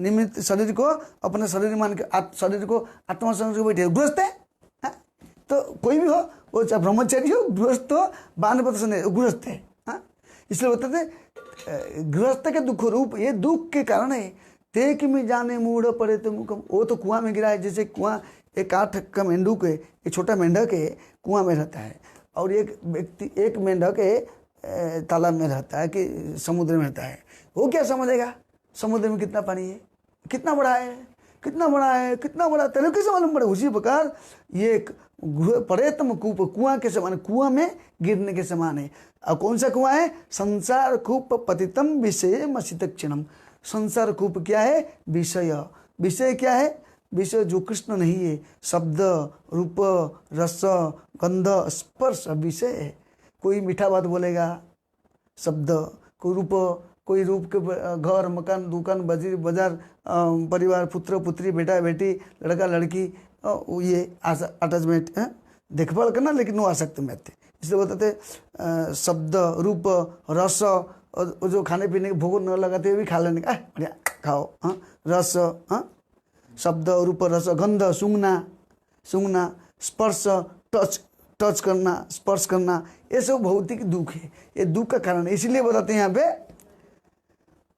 निमित्त, शरीर को अपने शरीर मान के शरीर को आत्मा समझ के बैठे गृहस्थ है। तो कोई भी हो, वो चाहे ब्रह्मचारी हो, गृहस्थ हो, वानप्रस्थ नहीं, गृहस्थ है। इसलिए बताते गृहस्थ के दुख रूप, ये दुख के कारण है। तेक में जाने मूढ़ पड़े तो मुकम, वो तो कुआं में गिरा है। जैसे कुआं एक 8 का मेंढक है, एक छोटा मेंढक है, कुआं में रहता है, और एक व्यक्ति एक मेंढक है तालाब में रहता है कि समुद्र में रहता है। वो क्या समझेगा समुद्र में कितना पानी है, कितना बड़ा है, कितना बड़ा है, कितना बड़ा, तेरे कैसे मालूम पड़े? उसी प्रकार ये परेतम कूप, कुआं के समान, कुआं में गिरने के समान है। और कौन सा कुआं है? संसार कूप पतितम विषय मसित क्षणम। संसार कूप क्या है? विषय। विषय क्या है? विषय जो कृष्ण नहीं है, शब्द रूप रस गंध स्पर्श विषय है। कोई मीठा बात बोलेगा, शब्द, कोई रूप के घर मकान दुकान बाजार परिवार पुत्र पुत्री बेटा बेटी लड़का लड़की, ये अटैचमेंट देखभाल करना, लेकिन वो आसक्त में आते। इसलिए बताते शब्द रूप रस, और जो खाने पीने के भोग न लगाते हुए भी खा लेने का, बढ़िया खाओ। रस, शब्द रूप रस गंध, सूंघना स्पर्श, टच करना, स्पर्श करना, ये सब भौतिक दुख है। ये दुख का कारण है। इसीलिए बताते हैं यहाँ पे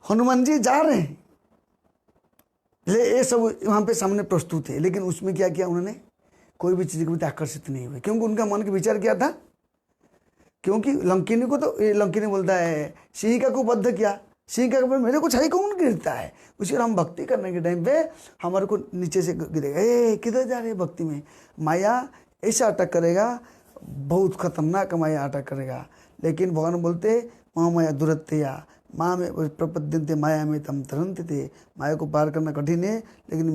हनुमान जी जा रहे हैं, ये सब वहाँ पे सामने प्रस्तुत है, लेकिन उसमें क्या किया उन्होंने? कोई भी चीज़ के प्रति आकर्षित नहीं हुए, क्योंकि उनका मन का विचार क्या था? क्योंकि लंकिनी को तो लंकिनी बोलता है सिंहिका को बद्ध किया, सिंहिका को मेरे को छाई कौन गिरता है। उसी हम भक्ति करने के टाइम पे हमारे को नीचे से गिरेगा, ए किधर जा रहे भक्ति में? माया ऐसा अटक करेगा, बहुत खतरनाक माया अटक करेगा। लेकिन भगवान बोलते माँ माया दुरत्या माँ में प्रपद्यंते माया में तम तरंत थे। माया को पार करना कठिन है, लेकिन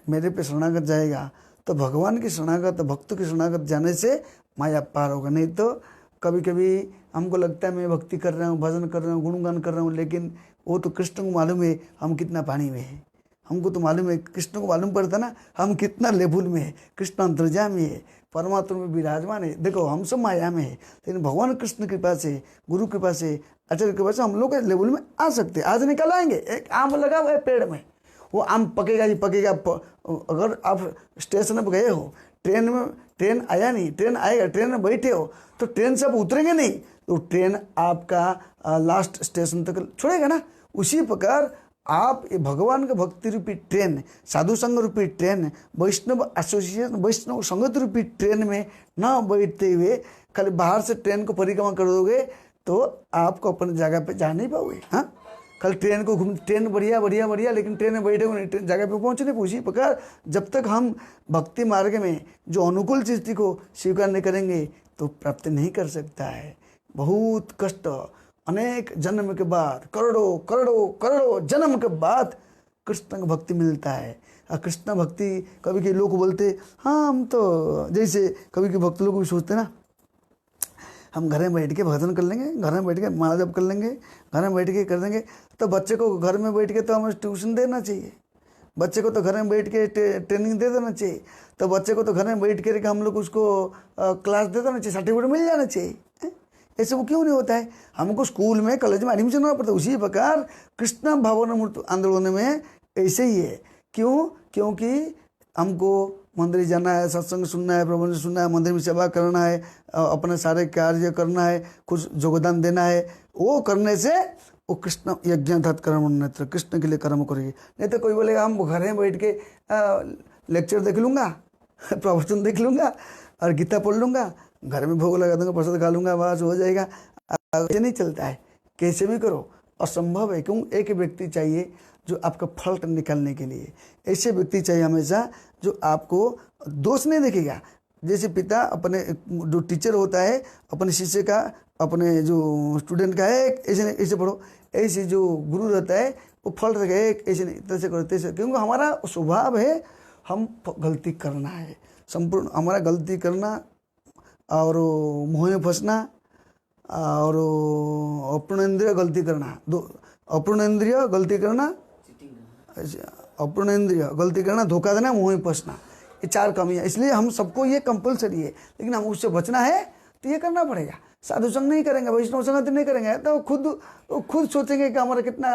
मेरे पे शरणागत जाएगा तो भगवान की शरणागत, भक्तों की शरणागत जाने से माया पार होगा। नहीं तो कभी कभी हमको लगता है मैं भक्ति कर रहा हूँ, भजन कर रहा हूँ, गुणगान कर रहा हूँ, लेकिन वो तो कृष्ण को मालूम है हम कितना पानी में है। हमको तो मालूम है, कृष्ण को मालूम पड़ता ना हम कितना लेवल में है। कृष्ण अंतर्यामी है, परमात्मा में विराजमान है। देखो हम सब माया में है, लेकिन भगवान कृष्ण कृपा से, गुरु कृपा से, आचार्य कृपा से हम लोग लेवल में आ सकते हैं। आज निकल आएंगे। एक आम लगा हुआ है पेड़ में, वो आम पकेगा ही पकेगा। अगर आप स्टेशन पर गए हो, ट्रेन आया नहीं, ट्रेन आएगा, ट्रेन में बैठे हो तो ट्रेन से आप उतरेंगे नहीं, तो ट्रेन आपका लास्ट स्टेशन तक छोड़ेगा ना। उसी प्रकार आप ये भगवान का भक्ति रूपी ट्रेन, साधु संघ रूपी ट्रेन, वैष्णव एसोसिएशन, वैष्णव संगत रूपी ट्रेन में न बैठते हुए खाली बाहर से ट्रेन को परिक्रमा कर दोगे तो आपको अपनी जगह पे जा नहीं पाओगे। हाँ, कल ट्रेन को घूम, ट्रेन बढ़िया बढ़िया बढ़िया, लेकिन ट्रेन में बैठे नहीं, ट्रेन जगह पे पहुँचे नहीं। उसी प्रकार जब तक हम भक्ति मार्ग में जो अनुकूल चीज़ को स्वीकार नहीं करेंगे तो प्राप्ति नहीं कर सकता है। बहुत कष्ट, अनेक जन्म के बाद, करोड़ों करोड़ों करोड़ों जन्म के बाद कृष्ण का भक्ति मिलता है। और कृष्ण भक्ति कभी के लोग बोलते हाँ हम तो, जैसे कभी के भक्त लोग भी सोचते ना हम घर में बैठ के भजन कर लेंगे, घर में बैठ के माला जप कर लेंगे, घर में बैठ के कर देंगे। तो बच्चे को घर में बैठ के तो हमें ट्यूशन देना चाहिए, बच्चे को तो घर में बैठ के ट्रेनिंग दे देना चाहिए, तो बच्चे को तो घर में बैठ के हम लोग उसको क्लास दे देना चाहिए, सर्टिफिकेट मिल जाना चाहिए। ऐसे वो क्यों नहीं होता है? हमको स्कूल में कॉलेज में एडमिशन होना पड़ता है। उसी प्रकार कृष्ण भावना मूर्ति आंदोलन में ऐसे ही है। क्यों? क्योंकि हमको मंदिर जाना है, सत्संग सुनना है, प्रवचन सुनना है, मंदिर में सेवा करना है, अपने सारे कार्य करना है, कुछ योगदान देना है। वो करने से वो कृष्ण यज्ञ कर्म नेत्र, कृष्ण के लिए कर्म करेगी। नहीं तो कोई बोलेगा हम घर में बैठ के लेक्चर देख लूँगा, प्रवचन देख लूँगा और गीता पढ़ लूँगा, घर में भोग लगा दूंगा, प्रसाद खा लूँगा, बस हो जाएगा। ये नहीं चलता है, कैसे भी करो असंभव है। क्यों? एक व्यक्ति चाहिए जो आपका फल्ट निकालने के लिए, ऐसे व्यक्ति चाहिए हमेशा जो आपको दोष नहीं देखेगा। जैसे पिता अपने जो टीचर होता है अपने शिष्य का, अपने जो स्टूडेंट का है ऐसे नहीं ऐसे पढ़ो, ऐसे जो गुरु रहता है वो फल्ट रहेगा एक ऐसे नहीं तैसे करो तैसे, क्योंकि हमारा स्वभाव है हम गलती करना है, संपूर्ण हमारा गलती करना और मुँह में फंसना और अपूर्णेंद्रिय गलती करना, अपूर्णेंद्रिय गलती करना, अपूर्णेंद्रिय गलती करना, धोखा देना, मुँह में फंसना, ये 4 कमियाँ। इसलिए हम सबको ये कंपलसरी है, लेकिन हम उससे बचना है तो ये करना पड़ेगा। साधु संग नहीं करेंगे, वैष्णव संगत नहीं करेंगे तो खुद सोचेंगे कि हमारा कितना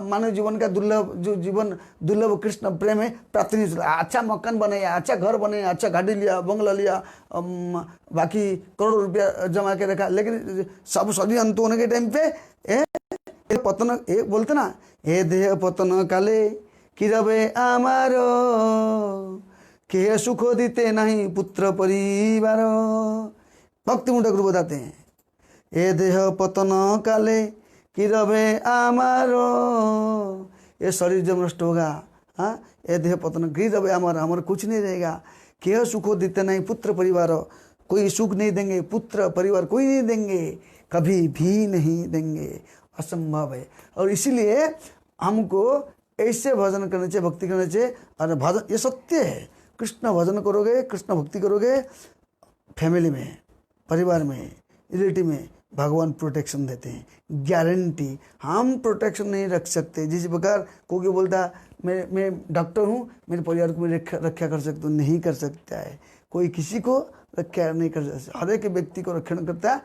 मानव जीवन का दुर्लभ कृष्ण प्रेम है प्राप्त नहीं चला। अच्छा मकान बनाया, अच्छा घर बनाया, अच्छा गाड़ी लिया, बंगला लिया, बाकी करोड़ों रुपया जमा के रखा, लेकिन सब सदी अंत होने के टाइम पे पतन बोलते ना, हे देह पतन काले कि रवे आमारो के सुख दीते नहीं पुत्र परिवार। भक्ति मुंडक गुरु बताते हैं, ए देह पतन काले कि रवे आमारो, ये शरीर जब नष्ट होगा, हाँ, ये देह पतन कि रवे आमारो, हमारा कुछ नहीं रहेगा। के सुख देते नहीं पुत्र परिवार, कोई सुख नहीं देंगे, पुत्र परिवार कोई नहीं देंगे, कभी भी नहीं देंगे, असंभव है। और इसीलिए हमको ऐसे भजन करना चाहिए, भक्ति करना चाहिए। और भजन ये सत्य है, कृष्ण भजन करोगे, कृष्ण भक्ति करोगे, फैमिली में, परिवार में, रिलेटिव में भगवान प्रोटेक्शन देते हैं, गारंटी। हम प्रोटेक्शन नहीं रख सकते। जिस प्रकार कोई बोलता मैं डॉक्टर हूँ, मेरे परिवार को मैं रक्षा कर सकता हूँ, नहीं कर सकता है। कोई किसी को रक्षा नहीं कर सकता, हर एक व्यक्ति को रक्षण करता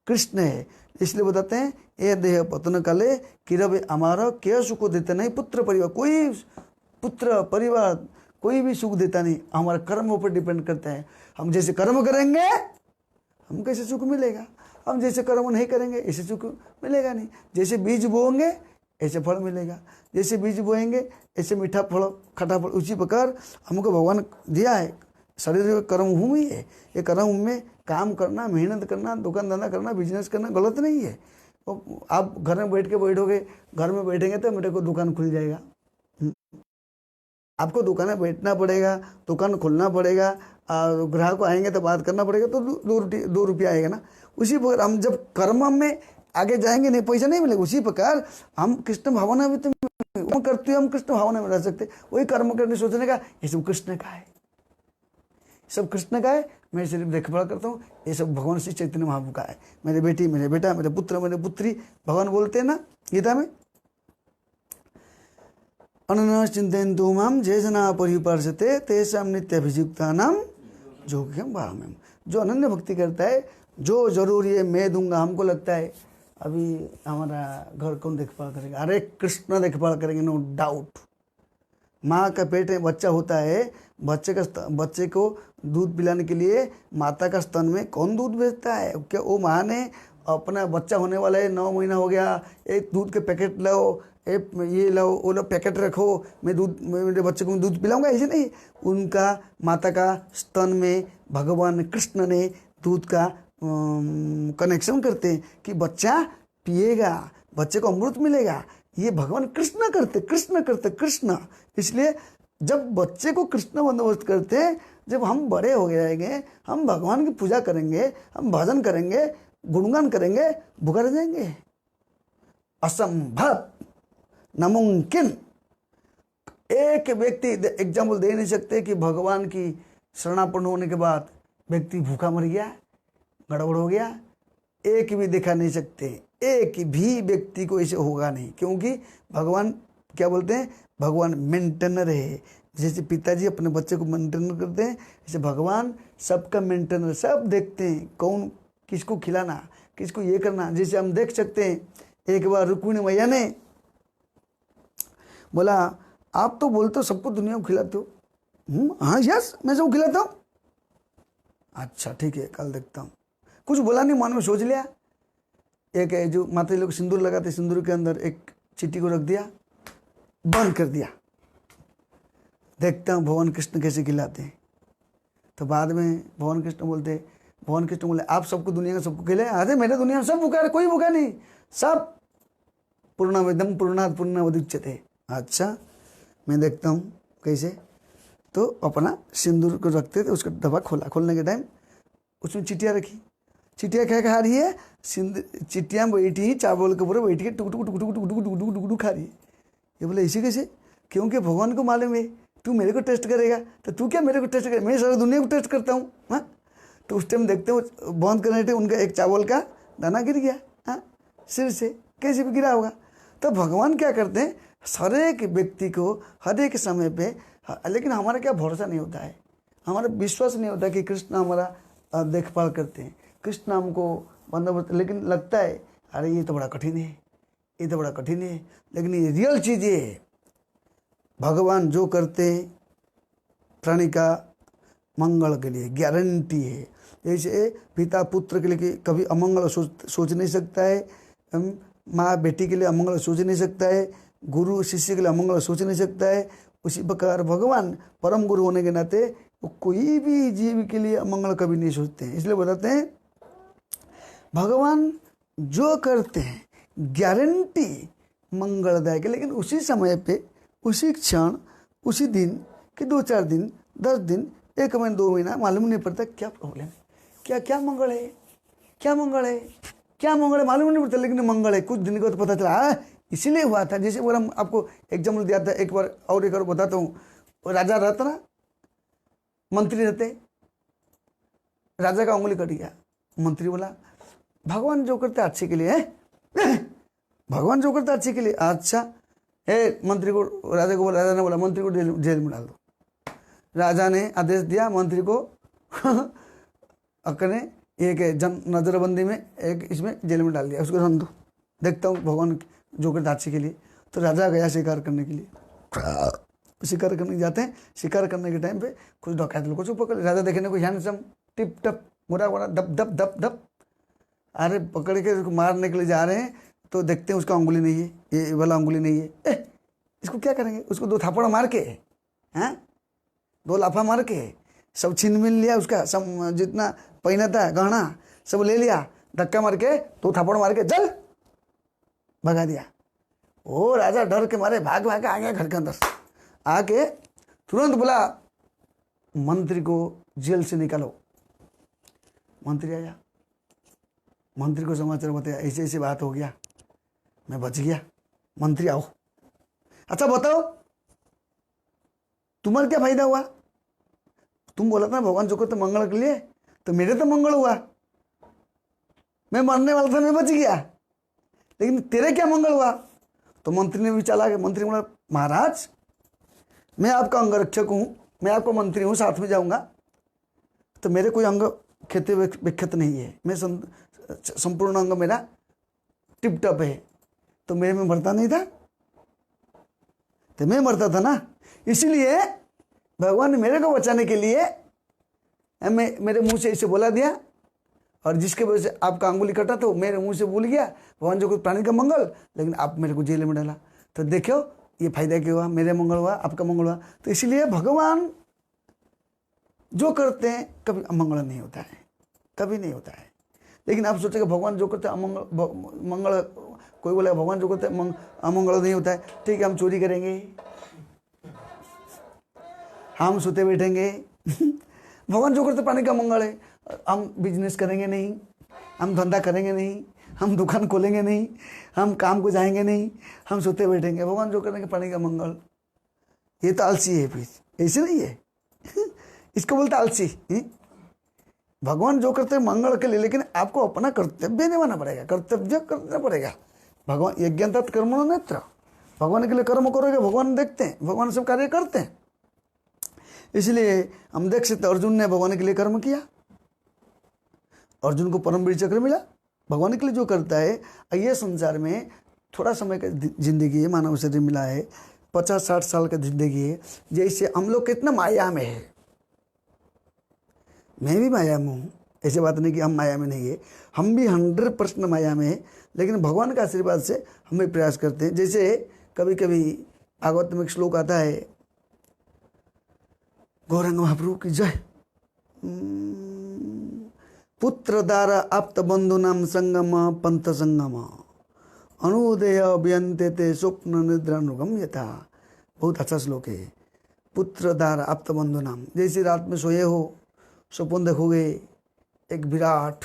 कृष्ण है। इसलिए बताते हैं, ए देह पतन काले कि रवे हमारा क्या सुख देता नहीं पुत्र परिवार, कोई पुत्र परिवार कोई भी सुख देता नहीं, हमारा कर्म ऊपर डिपेंड करता है। हम जैसे कर्म करेंगे हम कैसे सुख मिलेगा, हम जैसे कर्म नहीं करेंगे ऐसे सुख मिलेगा नहीं। जैसे बीज बोएंगे ऐसे फल मिलेगा, जैसे बीज बोएंगे ऐसे मीठा फल खट्टा फल, उसी प्रकार हमको भगवान दिया है। शरीर कर्म भूमि है, ये कर्म भूमि में काम करना, मेहनत करना, दुकान धंधा करना, बिजनेस करना गलत नहीं है। आप घर में बैठोगे, घर में बैठेंगे तो मेरे को दुकान खुल जाएगा, आपको दुकान में बैठना पड़ेगा, दुकान खोलना पड़ेगा, और ग्राहक आएंगे तो बात करना पड़ेगा, तो 2 रुपया आएगा ना। उसी प्रकार हम जब कर्म में आगे जाएंगे नहीं पैसा नहीं मिलेगा। उसी प्रकार हम कृष्ण भावना में तो करते हुए हम कृष्ण भावना में रह सकते। वही कर्म करने सोचने का ये सब कृष्ण का है, सब कृष्ण का है, मैं सिर्फ देखभाल करता हूँ, ये सब भगवान श्री चैतन्य महाप्रभु का है। मेरे बेटी, मेरे बेटा, मेरे पुत्र, मेरे पुत्री, भगवान बोलते हैं ना गीता में, अनन्या चिंतयन्तु मां ये जना परिपार्षते तेषां नित्याभियुक्तानां योग्यं भावम्। जो अनन्य भक्ति करता है, जो जरूरी है मैं दूंगा। हमको लगता है अभी हमारा घर कौन देखभाल करेगा, अरे कृष्ण देखभाल करेंगे, नो डाउट। माँ का पेट में बच्चा होता है, बच्चे को दूध पिलाने के लिए माता का स्तन में कौन दूध भेजता है? क्या वो माँ ने अपना बच्चा होने वाला है, 9 महीना हो गया, एक दूध के पैकेट लाओ, ये लाओ, वो लो पैकेट रखो, मैं मेरे बच्चे को दूध पिलाऊंगा, ऐसे नहीं। उनका माता का स्तन में भगवान कृष्ण ने दूध का कनेक्शन करते हैं कि बच्चा पिएगा, बच्चे को अमृत मिलेगा। ये भगवान कृष्ण कृष्ण। इसलिए जब बच्चे को कृष्ण बंदोबस्त करते हैं, जब हम बड़े हो जाएंगे, हम भगवान की पूजा करेंगे, हम भजन करेंगे, गुणगान करेंगे, भूखा रह जाएंगे। असंभव, नामुमकिन। एक व्यक्ति एग्जाम्पल दे नहीं सकते कि भगवान की शरणापन्न होने के बाद व्यक्ति भूखा मर गया, गड़बड़ हो गया, एक भी दिखा नहीं सकते। एक भी व्यक्ति को ऐसे होगा नहीं, क्योंकि भगवान क्या बोलते हैं, भगवान मेंटेनर है। जैसे पिताजी अपने बच्चे को मेंटेनर करते हैं, जैसे भगवान सबका मेंटेनर, सब देखते हैं कौन किसको खिलाना, किसको ये करना। जैसे हम देख सकते हैं, एक बार रुक्मिणी मैया ने बोला, आप तो बोलते हो सबको दुनिया को खिलाते हो। हाँ यस, मैं सबको खिलाता हूँ। अच्छा ठीक है, कल देखता हूँ। कुछ बोला नहीं, मन में सोच लिया। एक जो माता लोग सिंदूर लगाते, सिंदूर के अंदर एक चीटी को रख दिया, बंद कर दिया, देखता हूँ भगवान कृष्ण कैसे खिलाते हैं। तो बाद में भगवान कृष्ण बोले आप सबको, दुनिया का सबको खिलाए? अरे मेरे दुनिया में सब भूखा है, कोई भूखा नहीं, सब पूर्णमिदं पूर्णात् पूर्णमुदच्यते। अच्छा, मैं देखता हूँ कैसे। तो अपना सिंदूर को रखते थे, उसका डब्बा खोला, खोलने के टाइम उसमें चिटिया रखी। चिटिया क्या खा रही है? चिटिया बैठी चावल के ऊपर बैठ के टुक टुक टुक टुक टुक टुक टुक टुक टुक खा रही है। ये बोले ऐसे कैसे? क्योंकि भगवान को मालूम है तू मेरे को टेस्ट करेगा, तो तू क्या मेरे को टेस्ट करेगा, मैं सारी दुनिया को टेस्ट करता हूँ। हाँ, तो उस टाइम देखते हो बंद करने थे, उनका एक चावल का दाना गिर गया, हाँ, सिर से कैसे भी गिरा होगा। तो भगवान क्या करते हैं, हर एक व्यक्ति को हर एक समय पे, लेकिन हमारा क्या भरोसा नहीं होता है, हमारा विश्वास नहीं होता कि कृष्ण हमारा देखभाल करते हैं, कृष्ण हमको बंदोबस्त। लेकिन लगता है अरे ये तो बड़ा कठिन है, ये तो बड़ा कठिन है, लेकिन ये रियल चीज़ ये है, भगवान जो करते हैं प्राणी का मंगल के लिए, गारंटी है। जैसे पिता पुत्र के लिए कभी अमंगल सोच नहीं सकता है, माँ बेटी के लिए अमंगल सोच नहीं सकता है, गुरु शिष्य के लिए अमंगल सोच नहीं सकता है, उसी प्रकार भगवान परम गुरु होने के नाते वो कोई भी जीव के लिए अमंगल कभी नहीं सोचते हैं। इसलिए बताते हैं भगवान जो करते हैं गारंटी मंगलदायक है, लेकिन उसी समय पे, उसी क्षण, उसी दिन कि 2-4 दिन, 10 दिन, 1 महीना, 2 महीना मालूम नहीं पड़ता क्या प्रॉब्लम है, क्या मंगल है, क्या मंगल है, क्या मंगल है, मालूम नहीं पड़ता, लेकिन मंगल है। कुछ दिन को तो पता चला इसीलिए हुआ था। जैसे वो हम आपको एग्जाम्पल दिया था एक बार, और एक बार बताता हूँ। राजा रहता ना, मंत्री रहते, राजा का उंगली कट गया, मंत्री बोला भगवान जो करते अच्छे के लिए है, भगवान जो करते अच्छे के लिए। अच्छा, मंत्री को, राजा को बोला, राजा ने बोला मंत्री को जेल में डाल दो। राजा ने आदेश दिया मंत्री को अपने एक नजरबंदी में, एक इसमें जेल में डाल दिया, उसको रन दो, देखता हूँ भगवान जो करते अच्छे के लिए। तो राजा गया शिकार करने के लिए, शिकार करने जाते हैं, शिकार करने के टाइम पे कुछ डकैत लोगों को पकड़, राजा देखने को हैंडसम टिप टप मोरा मोरा धप धप धप धप, अरे पकड़ के उसको मारने के लिए जा रहे हैं। तो देखते हैं उसका उंगली नहीं है, ये वाला उंगली नहीं है, इसको क्या करेंगे? उसको 2 थापड़ मार के, हैं, 2 लाफा मार के सब छीन मिल लिया, उसका सब जितना पहना था गहना सब ले लिया, धक्का मार के 2 थापड़ मार के चल भगा दिया। वो राजा डर के मारे भाग भाग के आ गया घर के अंदर, आके तुरंत बोला मंत्री को जेल से निकालो। मंत्री आया, मंत्री को समाचार बताया ऐसे ऐसे बात हो गया, मैं बच गया। मंत्री आओ, अच्छा बताओ तुम्हारा क्या फायदा हुआ? तुम बोला था भगवान जो करते मंगल के लिए, तो मेरे तो मंगल हुआ, मैं मरने वाला था, मैं बच गया, लेकिन तेरे क्या मंगल हुआ? तो मंत्री ने भी चला गया। मंत्री बोला महाराज मैं आपका अंगरक्षक हूँ, मैं आपका मंत्री हूँ, साथ में जाऊँगा, तो मेरे कोई अंग खेती विख्यात नहीं है, मैं संपूर्ण अंग मेरा टिप टप है, तो मेरे में मरता नहीं था, तो मैं मरता था ना। इसीलिए भगवान ने मेरे को बचाने के लिए मेरे मुंह से इसे बोला दिया, और जिसके वजह से आपका अंगुली कटा तो मेरे मुंह से भूल गया भगवान जो कुछ प्राणी का मंगल, लेकिन आप मेरे को जेल में डाला। तो देखो ये फायदा क्या हुआ, मेरे मंगल हुआ, आपका मंगल हुआ। तो इसलिए भगवान जो करते हैं कभी अमंगल नहीं होता है, कभी नहीं होता है। लेकिन आप सोचेगा भगवान जो करते हैं अमंगल मंगल, कोई बोले भगवान जो करते हैं अमंगल नहीं होता है। ठीक है, हम चोरी करेंगे, हम सोते बैठेंगे भगवान जो करते प्राणी का मंगल है। हम बिजनेस करेंगे नहीं, हम धंधा करेंगे नहीं, हम दुकान खोलेंगे नहीं, हम काम को जाएंगे नहीं, हम सोते बैठेंगे, भगवान जो करेंगे प्राणी का मंगल। ये तो आलसी है, फिर ऐसे नहीं है इसको बोलते आलसी। भगवान जो करते हैं मंगल के लिए, लेकिन आपको अपना कर्तव्य निभाना पड़ेगा, कर्तव्य करना पड़ेगा। भगवान यज्ञांतात कर्मणो नेत्र, भगवान के लिए कर्म करोगे भगवान देखते हैं, भगवान सब कार्य करते हैं। इसलिए हम देख सकते अर्जुन ने भगवान के लिए कर्म किया, अर्जुन को परमवीर चक्र मिला। भगवान के लिए जो करता है, ये संसार में थोड़ा समय का जिंदगी है, मानव शरीर मिला है, 50-60 साल का जिंदगी है। जैसे हम लोग कितना माया में है, मैं भी माया में हूँ, ऐसी बात नहीं कि हम माया में नहीं है, हम भी 100% माया में है, लेकिन भगवान का आशीर्वाद से हम भी प्रयास करते हैं। जैसे कभी कभी भागवत में एक श्लोक आता है, गौरंग महाप्रभु की जय, पुत्र दारा आप्त बंधुनाम संगम पंथ संगम अनुदय अभियंते ते स्वप्न निद्रा अनुगम यथा। बहुत अच्छा श्लोक है। पुत्र दारा आप्त बंधुनाम, जैसे रात में सोए हो, स्वप्न देखोगे एक विराट,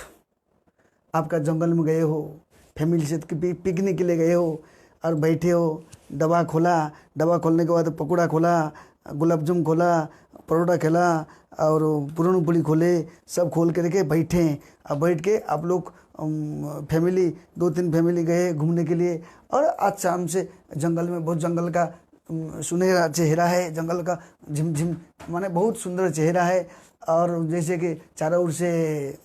आपका जंगल में गए हो, फैमिली से पिकनिक के लिए गए हो और बैठे हो, डब्बा खोला, डब्बा खोलने के बाद पकौड़ा खोला, गुलाब जामुन खोला, परोठा खेला और पुरानी पुली खोले, सब खोल के रखे, बैठे। अब बैठ के आप लोग फैमिली 2-3 फैमिली गए घूमने के लिए, और आज शाम से जंगल में, बहुत जंगल का सुनहरा चेहरा है, जंगल का झिमझिम माने बहुत सुंदर चेहरा है, और जैसे कि चारों ओर से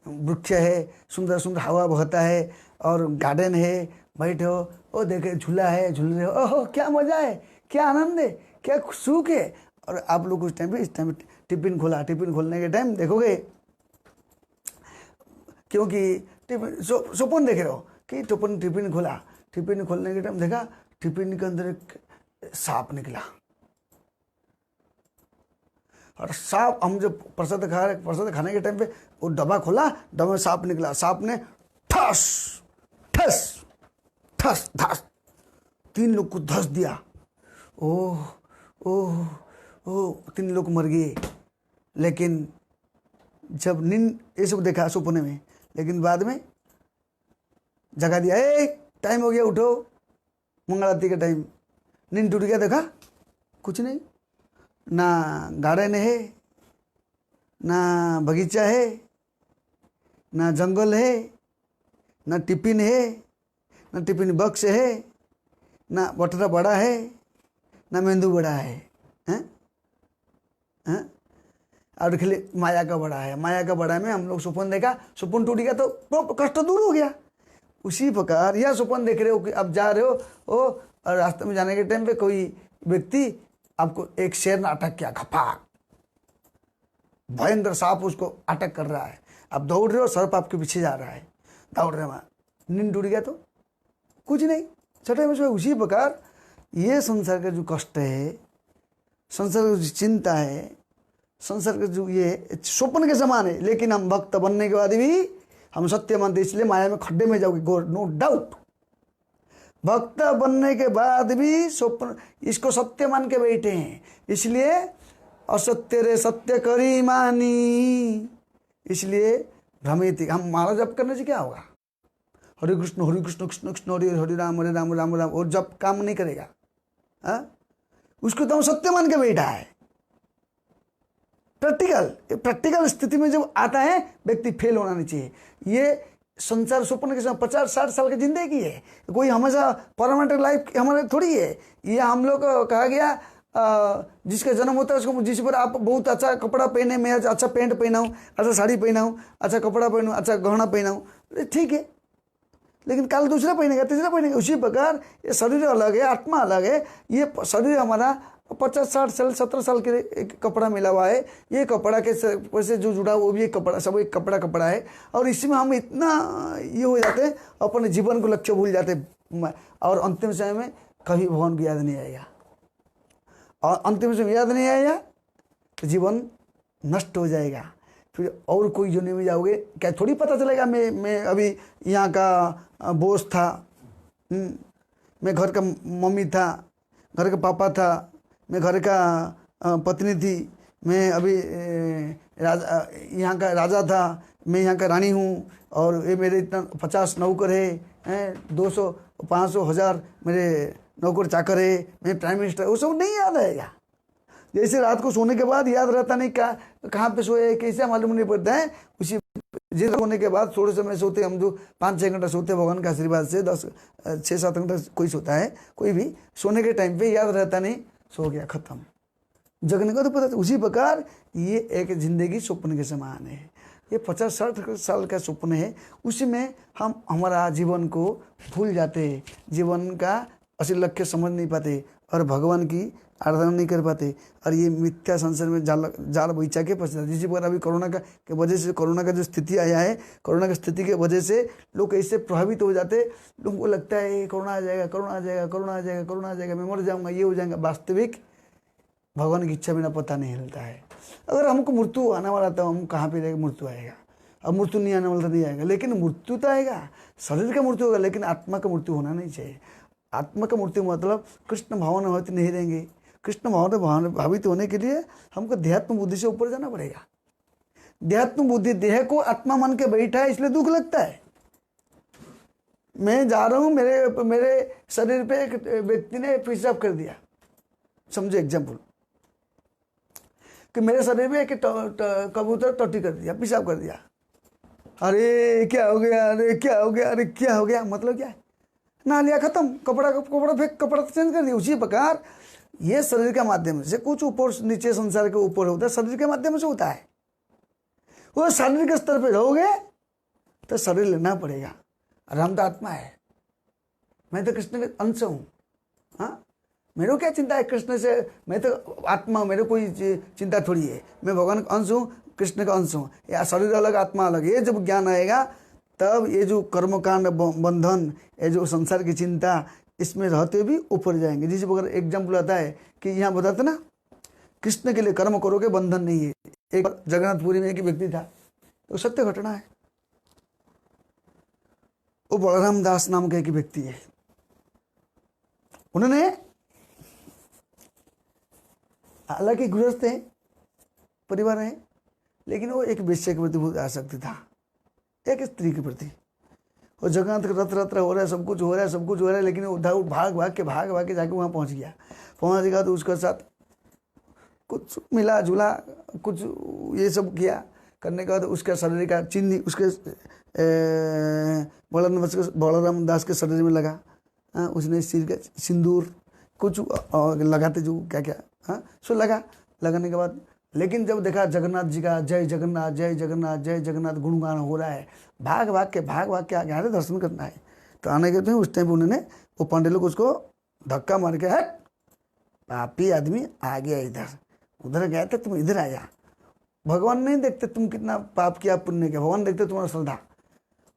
वृक्ष है, सुंदर सुंदर हवा बहता है और गार्डन है, बैठे हो, ओ देखे झूला है, झूल रहे हो, ओहो क्या मज़ा है, क्या आनंद है, क्या सुख है। और आप लोग उस टाइम पे, इस टाइम टिफिन खोला, टिफिन खोलने के टाइम देखोगे, क्योंकि टिफिन स्वप्न देख रहे हो कि टिफिन खोला, टिफिन खोलने के टाइम देखा टिफिन के अंदर एक सांप निकला, और सांप, हम जब प्रसाद खा रहे, प्रसाद खाने के टाइम पे वो डब्बा खोला, डब्बा में सांप निकला, सांप ने ठस ठस ठस धस 3 लोग को धस दिया। ओह ओह ओह, 3 लोग मर गए। लेकिन जब नींद, ये सब देखा सपने में, लेकिन बाद में जगा दिया, ए टाइम हो गया उठो, मंगल आरती का टाइम। नींद टूट गया, देखा कुछ नहीं, ना गार्डन है, ना बगीचा है, ना जंगल है, ना टिफिन है, ना टिफिन बक्स है, ना बटरा बड़ा है, ना मेंदू बड़ा है, हैं? और खाली माया का बड़ा है। माया का बड़ा में हम लोग स्वप्न देखा, स्वप्न टूट गया तो कष्ट दूर हो गया। उसी प्रकार यह स्वप्न देख रहे हो कि अब जा रहे हो और रास्ते में जाने के टाइम पे कोई व्यक्ति आपको एक शेर ने अटक किया, खपाक, भयंकर सांप उसको अटक कर रहा है, आप दौड़ रहे हो, सर्प आपके पीछे जा रहा है, दौड़ रहे, वहाँ नींद टूट गया तो कुछ नहीं, छठे में। उसी प्रकार ये संसार का जो कष्ट है, संसार की जो चिंता है, संसार का जो ये स्वप्न के समान है, लेकिन हम भक्त बनने के बाद भी हम सत्य मानते, इसलिए माया में खड्डे में जाओगे, नो डाउट। भक्त बनने के बाद भी स्वप्न, इसको सत्य मान के बैठे हैं, इसलिए असत्य रे सत्य करी मानी, इसलिए भ्रमित। हम माला जप करने से क्या होगा, हरे कृष्ण कृष्ण कृष्ण हरे हरे राम राम राम, और जप काम नहीं करेगा। उसको तो हम सत्य मान के बैठा है। प्रैक्टिकल स्थिति में जब आता है व्यक्ति फेल होना नहीं चाहिए। ये संसार स्वप्न के समय 50-60 साल की जिंदगी है, कोई हमेशा परमानेंट लाइफ हमारे थोड़ी है। ये हम लोग को कहा गया जिसका जन्म होता है उसको, जिस पर आप बहुत अच्छा कपड़ा पहने, मैं अच्छा पैंट पहनाऊँ, अच्छा साड़ी पहनाऊँ, अच्छा कपड़ा पहनूँ, अच्छा गहना पहनाऊँ, ठीक है, लेकिन कल दूसरा पहनेगा, तीसरा पहनेगा। उसी प्रकार ये शरीर अलग है, आत्मा अलग है। ये शरीर हमारा 50-60 साल 70 साल के एक कपड़ा मिला हुआ है, ये कपड़ा के से जो जुड़ा वो भी एक कपड़ा, सब एक कपड़ा है। और इसमें हम इतना ये हो जाते हैं, अपने जीवन को लक्ष्य भूल जाते हैं, और अंतिम समय में कभी भगवान को याद नहीं आएगा, और अंतिम समय याद नहीं आएगा तो जीवन नष्ट हो जाएगा। फिर और कोई जोने में जाओगे, क्या थोड़ी पता चलेगा मैं अभी यहाँ का बॉस था, मैं घर का मम्मी था, घर का पापा था, मैं घर का पत्नी थी, मैं अभी यहाँ का राजा था, मैं यहाँ का रानी हूँ, और ये मेरे इतना 50 नौकर है, 200 500 1000 मेरे नौकर चाकर है, मैं प्राइम मिनिस्टर, वो सब नहीं याद आएगा। जैसे रात को सोने के बाद याद रहता नहीं कहाँ पे सोए, कैसे मालूम नहीं पड़ता है। उसी जिस होने के बाद थोड़े समय सोते, हम जो 5-6 घंटा सोते भगवान के आशीर्वाद से, 6-7 घंटा कोई सोता है, कोई भी सोने के टाइम पे याद रहता नहीं, सो गया, खत्म, जगने का तो पता। उसी प्रकार ये एक जिंदगी स्वप्न के समान है। ये 50-60 साल का स्वप्न है, उसी में हम हमारा जीवन को भूल जाते हैं, जीवन का असली लक्ष्य समझ नहीं पाते, और भगवान की आराधना नहीं कर पाते और ये मिथ्या संसार में जाल बिछा के फंस जाते। जिसी प्रकार अभी कोरोना का के वजह से, कोरोना का जो स्थिति आया है, कोरोना की स्थिति के वजह से लोग ऐसे प्रभावित हो जाते, लोगों को लगता है कोरोना आ जाएगा, कोरोना आ जाएगा, कोरोना आ जाएगा, कोरोना आ जाएगा, मैं मर जाऊँगा, ये हो जाएगा। वास्तविक भगवान की इच्छा बिना पता नहीं हिलता है। अगर हमको मृत्यु आने वाला तो हम कहाँ पे रहेगा, मृत्यु आएगा। अब मृत्यु नहीं आने वाला तो नहीं आएगा, लेकिन मृत्यु तो आएगा, शरीर का मृत्यु होगा, लेकिन आत्मा का मृत्यु होना नहीं चाहिए। आत्मा का मृत्यु मतलब कृष्ण भावना होती नहीं रहेंगे। कृष्ण भावना भावित होने के लिए हमको देहात्म बुद्धि से ऊपर जाना पड़ेगा। देहात्म बुद्धि देह को आत्मा मान के बैठा है, इसलिए दुख लगता है। मैं जा रहा हूँ, मेरे शरीर पे एक व्यक्ति ने पेशाब कर दिया, समझो एग्जाम्पल, कि मेरे शरीर में एक कबूतर टट्टी कर दिया, पेशाब कर दिया। अरे क्या हो गया, अरे क्या हो गया, अरे क्या हो गया, मतलब क्या है, नहा लिया, खत्म, कपड़ा फेंक, कपड़ा चेंज कर दिया। उसी प्रकार ये शरीर के माध्यम से कुछ ऊपर नीचे संसार के ऊपर होता है, शरीर के माध्यम से होता है। वो शरीर के स्तर पे रहोगे तो शरीर लेना पड़ेगा। और हम तो आत्मा है, मैं तो कृष्ण के अंश हूँ। हाँ, मेरे को क्या चिंता है कृष्ण से, मैं तो आत्मा, मेरे कोई चिंता थोड़ी है, मैं भगवान का अंश हूँ, कृष्ण का अंश हूँ। या शरीर अलग, आत्मा अलग, ये जब ज्ञान आएगा तब ये जो कर्मकांड बंधन, ये जो संसार की चिंता, इसमें रहते भी ऊपर जाएंगे। जिस प्रकार एग्जाम्पल आता है कि यहाँ बताते ना, कृष्ण के लिए कर्म करोगे बंधन नहीं है। एक जगन्नाथपुरी में एक व्यक्ति था, तो सत्य घटना है, वो बलराम दास नाम का एक व्यक्ति है। उन्होंने, हालांकि गृहस्थ है, परिवार है, लेकिन वो एक वेश्या के प्रति बहुत आसक्ति था, एक स्त्री के प्रति। और जगन्नाथ रथ हो रहा है, सब कुछ हो रहा है, सब कुछ हो रहा है, लेकिन वो भाग के जाके वहाँ पहुँच गया तो उसके साथ कुछ मिला जुला, कुछ ये सब किया। करने के बाद उसका शरीर का चिन्ह उसके बलराम दास के शरीर में लगा। उसने सिर का सिंदूर कुछ लगाते जो क्या क्या, सो लगाने के बाद, लेकिन जब देखा जगन्नाथ जी का जय जगन्नाथ जय जगन्नाथ जय जगन्नाथ गुणगान हो रहा है, भाग भाग के आगे आने दर्शन करना है। तो आने के तो उस टाइम उन्होंने, वो पांडे लोग उसको धक्का मार के, हट पापी आदमी आ गया, इधर उधर गया था, तुम इधर आया। भगवान नहीं देखते तुम कितना पाप किया पुण्य किया, भगवान देखते तुम्हारा श्रद्धा।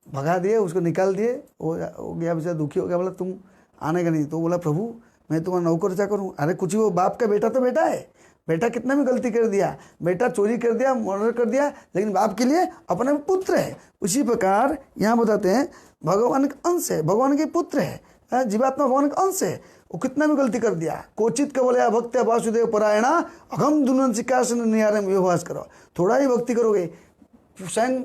भगा दिए उसको, निकाल दिए, वो गया बेचारा, दुखी हो गया, बोला तुम आने का नहीं। तो बोला प्रभु मैं तुम्हारा नौकर क्या करूँ। अरे कुछ ही, वो बाप का बेटा तो बेटा है, बेटा कितना भी गलती कर दिया, बेटा चोरी कर दिया, मर्डर कर दिया, लेकिन बाप के लिए अपने पुत्र है। उसी प्रकार यहाँ बताते हैं भगवान का अंश है, भगवान के पुत्र है, जीवात्मा भगवान का अंश है। वो कितना भी गलती कर दिया, कोचित का बोले भक्त्या वासुदेव परायणा अघम दुनन शिकासन निहारम व्यवहास करो। थोड़ा ही भक्ति करोगे, स्वयं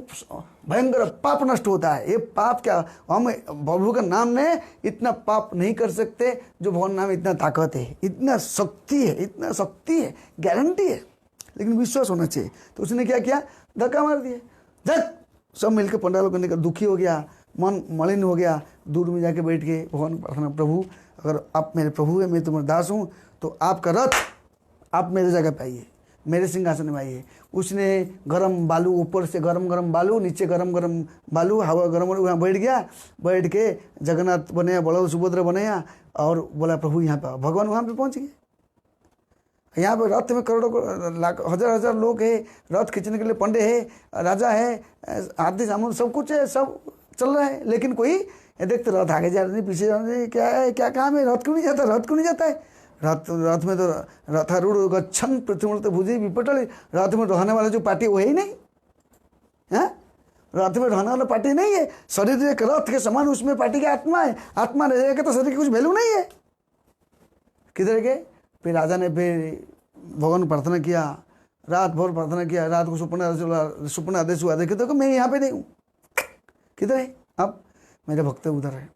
भयंकर पाप नष्ट होता है। ये पाप क्या, हम प्रभु का नाम में इतना पाप नहीं कर सकते जो भगवान नाम में इतना ताकत है, इतना शक्ति है, इतना शक्ति है, गारंटी है, लेकिन विश्वास होना चाहिए। तो उसने क्या किया, धक्का मार दिए, जब सब मिलकर पंडालों को निकल, दुखी हो गया, मन मलिन हो गया, दूर में जाके बैठ के भगवान प्रार्थना, प्रभु अगर आप मेरे प्रभु हैं, मैं तुम्हारा दास हूँ, तो आपका रथ आप मेरे जगह पे आइए, मेरे सिंहासन में आइए। उसने गरम बालू, ऊपर से गरम गरम बालू, नीचे गरम गरम बालू, हवा गरम, वहाँ बैठ गया, बैठ के जगन्नाथ बनाया, बलराम सुभद्रा बनाया, और बोला प्रभु यहाँ पे, भगवान वहाँ पे पहुँच गए। यहाँ पे रथ में करोड़ों लाख हजार लोग है, रथ खींचने के लिए पंडे है, राजा है, हाथी सामान सब कुछ है, सब चल रहा है, लेकिन कोई देखते रथ आगे जा रहे, पीछे जा रहे, क्या है, क्या काम है, रथ क्यों नहीं जाता, रथ क्यों नहीं जाता है। रथ में तो रथारूढ़ गच्छन् पृथ्वीमूलतः भुजि विपटल, रथ में रहने वाला जो पार्टी वो है ही नहीं है, रथ में रहने वाला पार्टी नहीं है। शरीर एक रथ के समान, उसमें पार्टी की आत्मा है, आत्मा रह जाएगा तो शरीर की कुछ वैल्यू नहीं है। किधर गए, फिर राजा ने फिर भगवान प्रार्थना किया, रात भर प्रार्थना किया, रात को सुपना आदेश हुआ, देखे तो मैं यहाँ पे नहीं हूँ, किधर है, अब मेरे भक्त उधर है,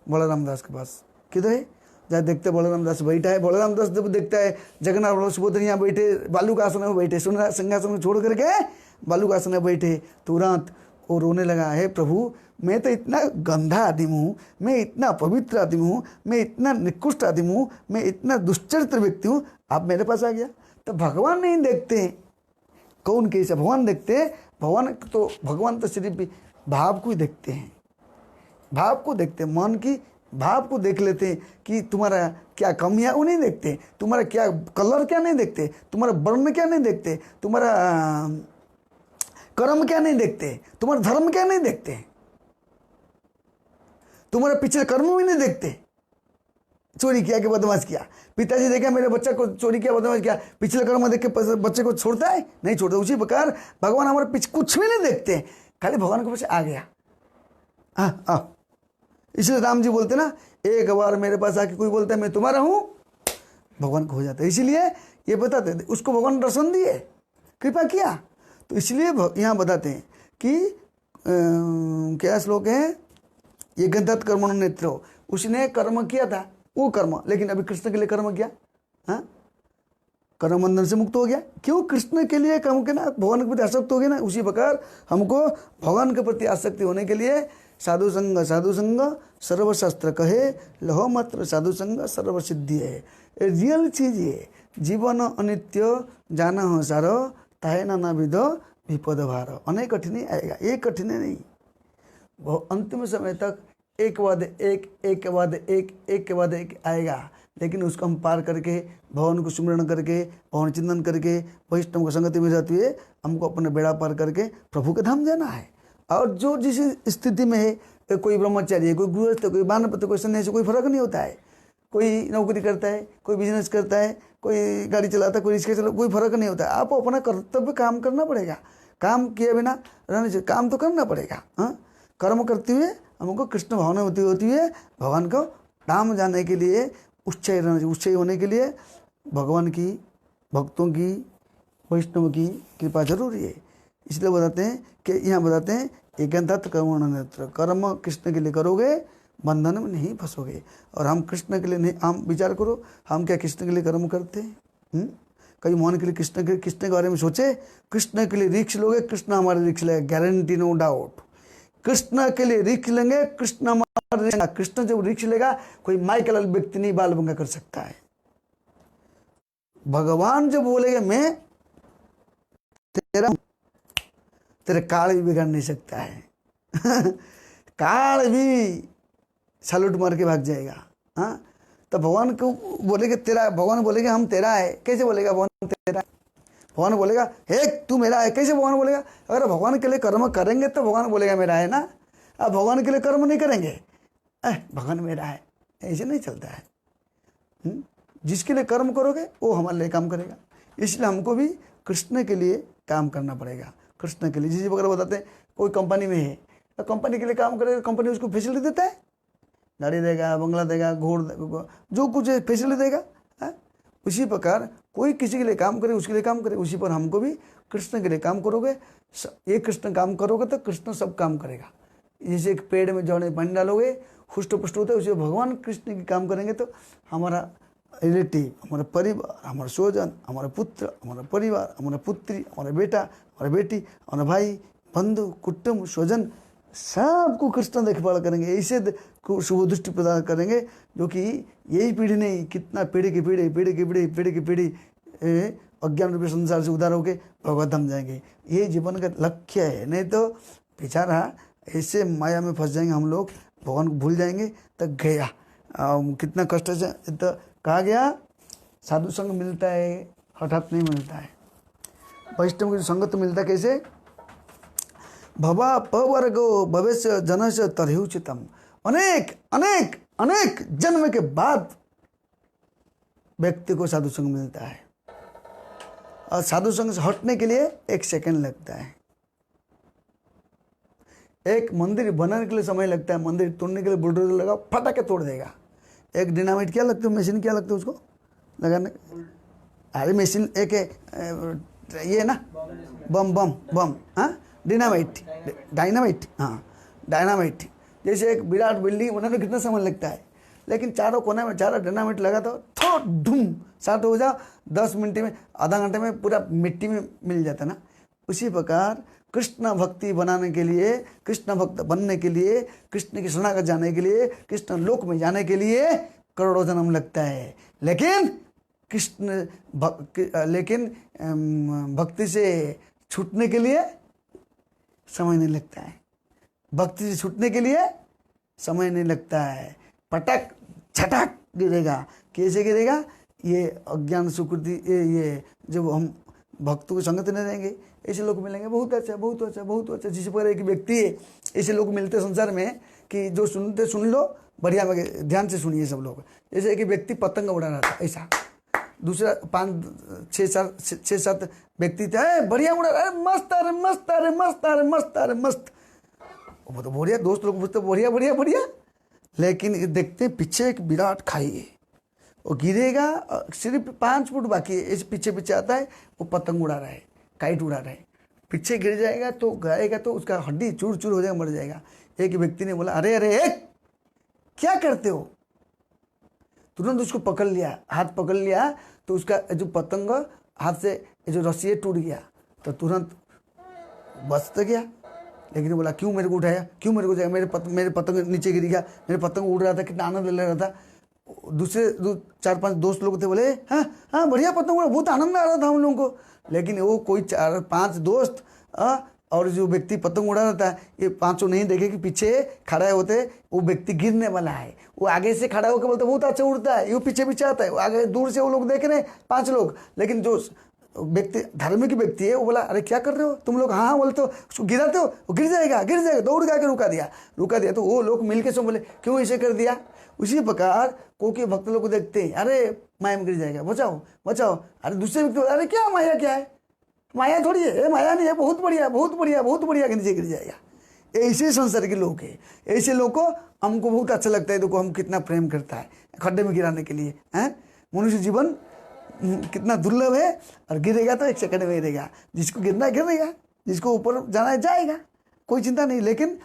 बलराम दास के पास, किधर है, जहाँ देखते बलराम दास बैठा है। बलराम दास जब देखता है जगन्नाथ बलराम सुभद्रा यहाँ बैठे, बालू का आसन में बैठे, सिंहासन में छोड़ करके बालू का आसन में बैठे, तुरंत वो रोने लगा, है प्रभु मैं तो इतना गंदा आदमी हूँ, मैं इतना पवित्र आदमी हूँ, मैं इतना निकृष्ट आदमी हूँ, मैं इतना दुष्चरित्र व्यक्ति हूँ, आप मेरे पास आ गया। तो भगवान नहीं देखते, कौन कैसे भगवान देखते, भगवान तो सिर्फ भाव को ही देखते हैं, भाव को देखते हैं, मन की भाव को देख लेते हैं कि तुम्हारा क्या कमियां वो नहीं देखते, तुम्हारा क्या कलर क्या नहीं देखते, तुम्हारा वर्ण क्या नहीं देखते, तुम्हारा कर्म क्या नहीं देखते, तुम्हारा धर्म क्या नहीं देखते, तुम्हारे पिछले कर्म भी नहीं देखते। चोरी किया कि बदमाश किया, पिताजी देखा मेरे बच्चा को चोरी किया बदमाश किया, पिछले कर्म देख के बच्चे को छोड़ता है? नहीं छोड़ता। उसी प्रकार भगवान हमारे पीछे कुछ भी नहीं देखते, खाली भगवान के पीछे आ गया। इसलिए राम जी बोलते ना, एक बार मेरे पास आके कोई बोलता है मैं तुम्हारा हूं, भगवान को हो जाता है। इसीलिए ये बताते थे, उसको भगवान दर्शन दिए, कृपा किया। तो इसलिए यहाँ बताते हैं कि क्या श्लोक है, ये गंधत कर्मणो नेत्रो, उसने कर्म किया था वो कर्म, लेकिन अभी कृष्ण के लिए कर्म किया, हाँ, कर्म बंधन से मुक्त हो गया। क्यों? कृष्ण के लिए कर्म के ना, भगवान के प्रति आसक्त हो गया ना। उसी प्रकार हमको भगवान के प्रति आसक्ति होने के लिए साधु संग सर्वशास्त्र कहे, लहो मात्र साधु संग सर्व सिद्धि है। रियल चीज ये, जीवन अनित्य जाना हो सारो, ताहे नाना विध विपद भार। अनेक कठिनाई आएगा, एक कठिनाई नहीं, अंतिम समय तक एक के बाद एक, एक के बाद एक, एक के बाद एक आएगा। लेकिन उसको हम पार करके, भगवान को सुमिरन करके, भगवान चिंतन करके, वैष्णव को संगति में जाते हुए हमको अपने बेड़ा पार करके प्रभु के धाम जाना है। और जो जिस स्थिति में है, कोई ब्रह्मचारी है, कोई गृहस्थ, कोई वानप्रस्थ, कोई सन्यासी, कोई फर्क नहीं होता है। कोई नौकरी करता है, कोई बिजनेस करता है, कोई गाड़ी चलाता है, कोई रिक्शा चलाता है, कोई फर्क नहीं होता है। आपको अपना कर्तव्य काम करना पड़ेगा, काम किए बिना रहने से काम तो करना पड़ेगा। हाँ, कर्म करते हुए हमको कृष्ण भावना होती हुए भगवान को धाम जाने के लिए उच्चय रहना चाहिए। उच्चय होने के लिए भगवान की, भक्तों की, वैष्णव की कृपा जरूरी है। इसलिए बताते हैं कि यहाँ बताते हैं एकांत कर्मणो नेत्र, कर्म कृष्ण के लिए करोगे बंधन में नहीं फंसोगे। और हम कृष्ण के लिए नहीं, हम विचार करो हम क्या कृष्ण के लिए कर्म करते हैं? कहीं मोहन के लिए कृष्ण के बारे में सोचे? कृष्ण के लिए रिक्स लोगे, कृष्ण हमारे रिक्स लेगा, गारंटी नो डाउट। कृष्ण के लिए रिक्स लेंगे, कृष्ण हमारे, कृष्ण जब रिक्स लेगा कोई माइकल व्यक्ति नहीं बाल भंगा कर सकता है। भगवान जब बोलेगा मैं तेरे काल भी बिगाड़ नहीं सकता है काल भी सैल्यूट मार के भाग जाएगा। हाँ, तो भगवान को बोलेगा तेरा, भगवान बोलेगा हम तेरा है, कैसे बोलेगा भगवान तेरा है? भगवान बोलेगा हे तू मेरा है, कैसे भगवान बोलेगा? अगर भगवान के लिए कर्म करेंगे तो भगवान बोलेगा मेरा है ना। अब भगवान के लिए कर्म नहीं करेंगे, भगवान मेरा है, ऐसे नहीं चलता है। जिसके लिए कर्म करोगे वो हमारे लिए काम करेगा। इसलिए हमको भी कृष्ण के लिए काम करना पड़ेगा। कृष्ण के लिए, जिस वगैरह बताते हैं, कोई कंपनी में है तो कंपनी के लिए काम करेगा, कंपनी उसको फैसिलिटी देता है, गाड़ी देगा, बंगला देगा, घोड़, जो कुछ फैसिलिटी देगा। उसी प्रकार कोई किसी के लिए काम करे, उसके लिए काम करे। उसी पर हमको भी कृष्ण के लिए काम करोगे, ये कृष्ण काम करोगे तो कृष्ण सब काम करेगा। जैसे एक पेड़ में जड़ें पानी डालोगे हुष्ट पुष्ट होता है, उसे भगवान कृष्ण की काम करेंगे तो हमारा रिलेटिव, हमारा परिवार, हमारा स्वजन, हमारा पुत्र, हमारा परिवार, हमारा पुत्री, हमारा बेटा, हमारा बेटी, हमारा भाई, बंधु, कुटुंब, स्वजन, सबको कृष्ण देखभाल करेंगे। ऐसे शुभ दृष्टि प्रदान करेंगे जो कि यही पीढ़ी नहीं, कितना पीढ़ी की पीढ़ी, पीढ़ी की पीढ़ी, पीढ़ी की पीढ़ी अज्ञान रूपी संसार से उद्धार होके भगवत धाम जाएंगे। ये जीवन का लक्ष्य है। नहीं तो बेचारा ऐसे माया में फंस जाएंगे हम लोग, भगवान को भूल जाएंगे तो गया। कितना कष्ट से तो कहा गया, साधु संग मिलता है, हठात नहीं मिलता है। वैष्णव की संगत मिलता कैसे? भवा पवर्गो भविष्य जनस्य तरहुचितम। अनेक अनेक अनेक जन्म के बाद व्यक्ति को साधु संग मिलता है, और साधु संग से हटने के लिए 1 सेकंड लगता है। एक मंदिर बनाने के लिए समय लगता है, मंदिर तोड़ने के लिए बुलडोजर लगा फटा के तोड़ देगा। एक डिनामाइट क्या लगता है, मशीन क्या लगता है उसको लगाने? अरे मशीन एक ये ना, बम बम बम, हाँ, डिनामाइट, डायनामाइट, हाँ डायनामाइट। जैसे एक विराट बिल्डिंग बनाने में कितना समय लगता है, लेकिन चारों कोने में चारों डायनामाइट लगा तो धूम साथ हो जाओ, 10 मिनट में, आधा घंटे में पूरा मिट्टी में मिल जाता ना। उसी प्रकार कृष्ण भक्ति बनाने के लिए, कृष्ण भक्त बनने के लिए, कृष्ण की शरणागत जाने के लिए, कृष्ण लोक में जाने के लिए करोड़ों जन्म लगता है। लेकिन भक्ति से छूटने के लिए समय नहीं लगता है। भक्ति से छूटने के लिए समय नहीं लगता है। पटक छटक गिरेगा। कैसे गिरेगा? ये अज्ञान सुकृति, ये जब हम भक्तों की संगत नहीं रहेंगे ऐसे लोग मिलेंगे। बहुत अच्छा, बहुत अच्छा, बहुत अच्छा। जिस पर एक व्यक्ति है, ऐसे लोग मिलते संसार में कि जो सुनते सुन लो, बढ़िया ध्यान से सुनिए सब लोग। जैसे एक व्यक्ति पतंग उड़ा रहा था ऐसा, दूसरा 5 6 7 व्यक्ति थे, बढ़िया उड़ा रहा है, मस्त, अरे मस्त, अरे मस्त, अरे मस्त, अरे मस्त। वो तो बढ़िया, दोस्त लोग पूछते बढ़िया बढ़िया बढ़िया। लेकिन देखते पीछे एक विराट खाई है, वो गिरेगा, सिर्फ 5 फुट बाकी है, इस पीछे पीछे आता है, वो पतंग उड़ा रहा है, काइट उड़ा रहा है, पीछे गिर जाएगा तो गाएगा तो उसका हड्डी चूर चूर हो जाएगा, मर जाएगा। एक व्यक्ति ने बोला, अरे अरे क्या करते हो? तुरंत उसको पकड़ लिया, हाथ पकड़ लिया, तो उसका जो पतंग हाथ से जो रस्सी है टूट गया, तो तुरंत बच तो गया। लेकिन बोला, क्यों मेरे को उठाया, क्यों मेरे को जाएगा? मेरे पतंग नीचे गिर गया, मेरे पतंग उड़ रहा था, कितना आनंद ले रहा था। दूसरे 4-5 दोस्त लोग थे, बोले हाँ हाँ बढ़िया पतंग उड़ा, बहुत आनंद आ रहा था हम लोगों को। लेकिन वो कोई 4-5 दोस्त और जो व्यक्ति पतंग उड़ा रहा था, ये 5 नहीं देखे कि पीछे खड़ा होते वो व्यक्ति गिरने वाला है। वो आगे से खड़ा होकर बोलते बहुत अच्छा उड़ता है, ये पीछे पीछे आता है, आगे दूर से वो लोग देख रहे हैं 5 लोग। लेकिन जो व्यक्ति धार्मिक व्यक्ति है वो बोला, अरे क्या कर रहे हो तुम लोग? हाँ बोलते हो, उसको गिराते हो, वो गिर जाएगा गिर जाएगा, दौड़ के रुका दिया। तो वो लोग मिलके सब बोले, क्यों ऐसे कर दिया? उसी प्रकार कोई भक्त लोग को देखते हैं, अरे माया में गिर जाएगा, बचाओ बचाओ। अरे दूसरे व्यक्ति, अरे क्या माया, क्या है माया, थोड़ी है माया नहीं है, बहुत बढ़िया बहुत बढ़िया बहुत बढ़िया, नीचे गिर जाएगा। ऐसे संसार के लोग हैं, ऐसे लोग को हमको बहुत अच्छा लगता है। देखो हम कितना प्रेम करता है खड्डे में गिराने के लिए, हैं? मनुष्य जीवन कितना दुर्लभ है, और गिरेगा तो 1 सेकंड में गिरेगा। जिसको गिरना है गिरेगा, जिसको ऊपर जाना है जाएगा, कोई चिंता नहीं। लेकिन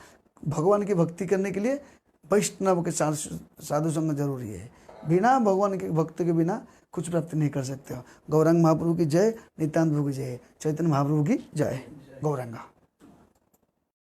भगवान की भक्ति करने के लिए वैष्णव के साधु संग जरूरी है। बिना भगवान के भक्त के बिना कुछ प्राप्त नहीं कर सकते हो। गौरांग महाप्रभु की जय, नित्यानंद प्रभु की जय, चैतन्य महाप्रभु की जय। गौरांगा।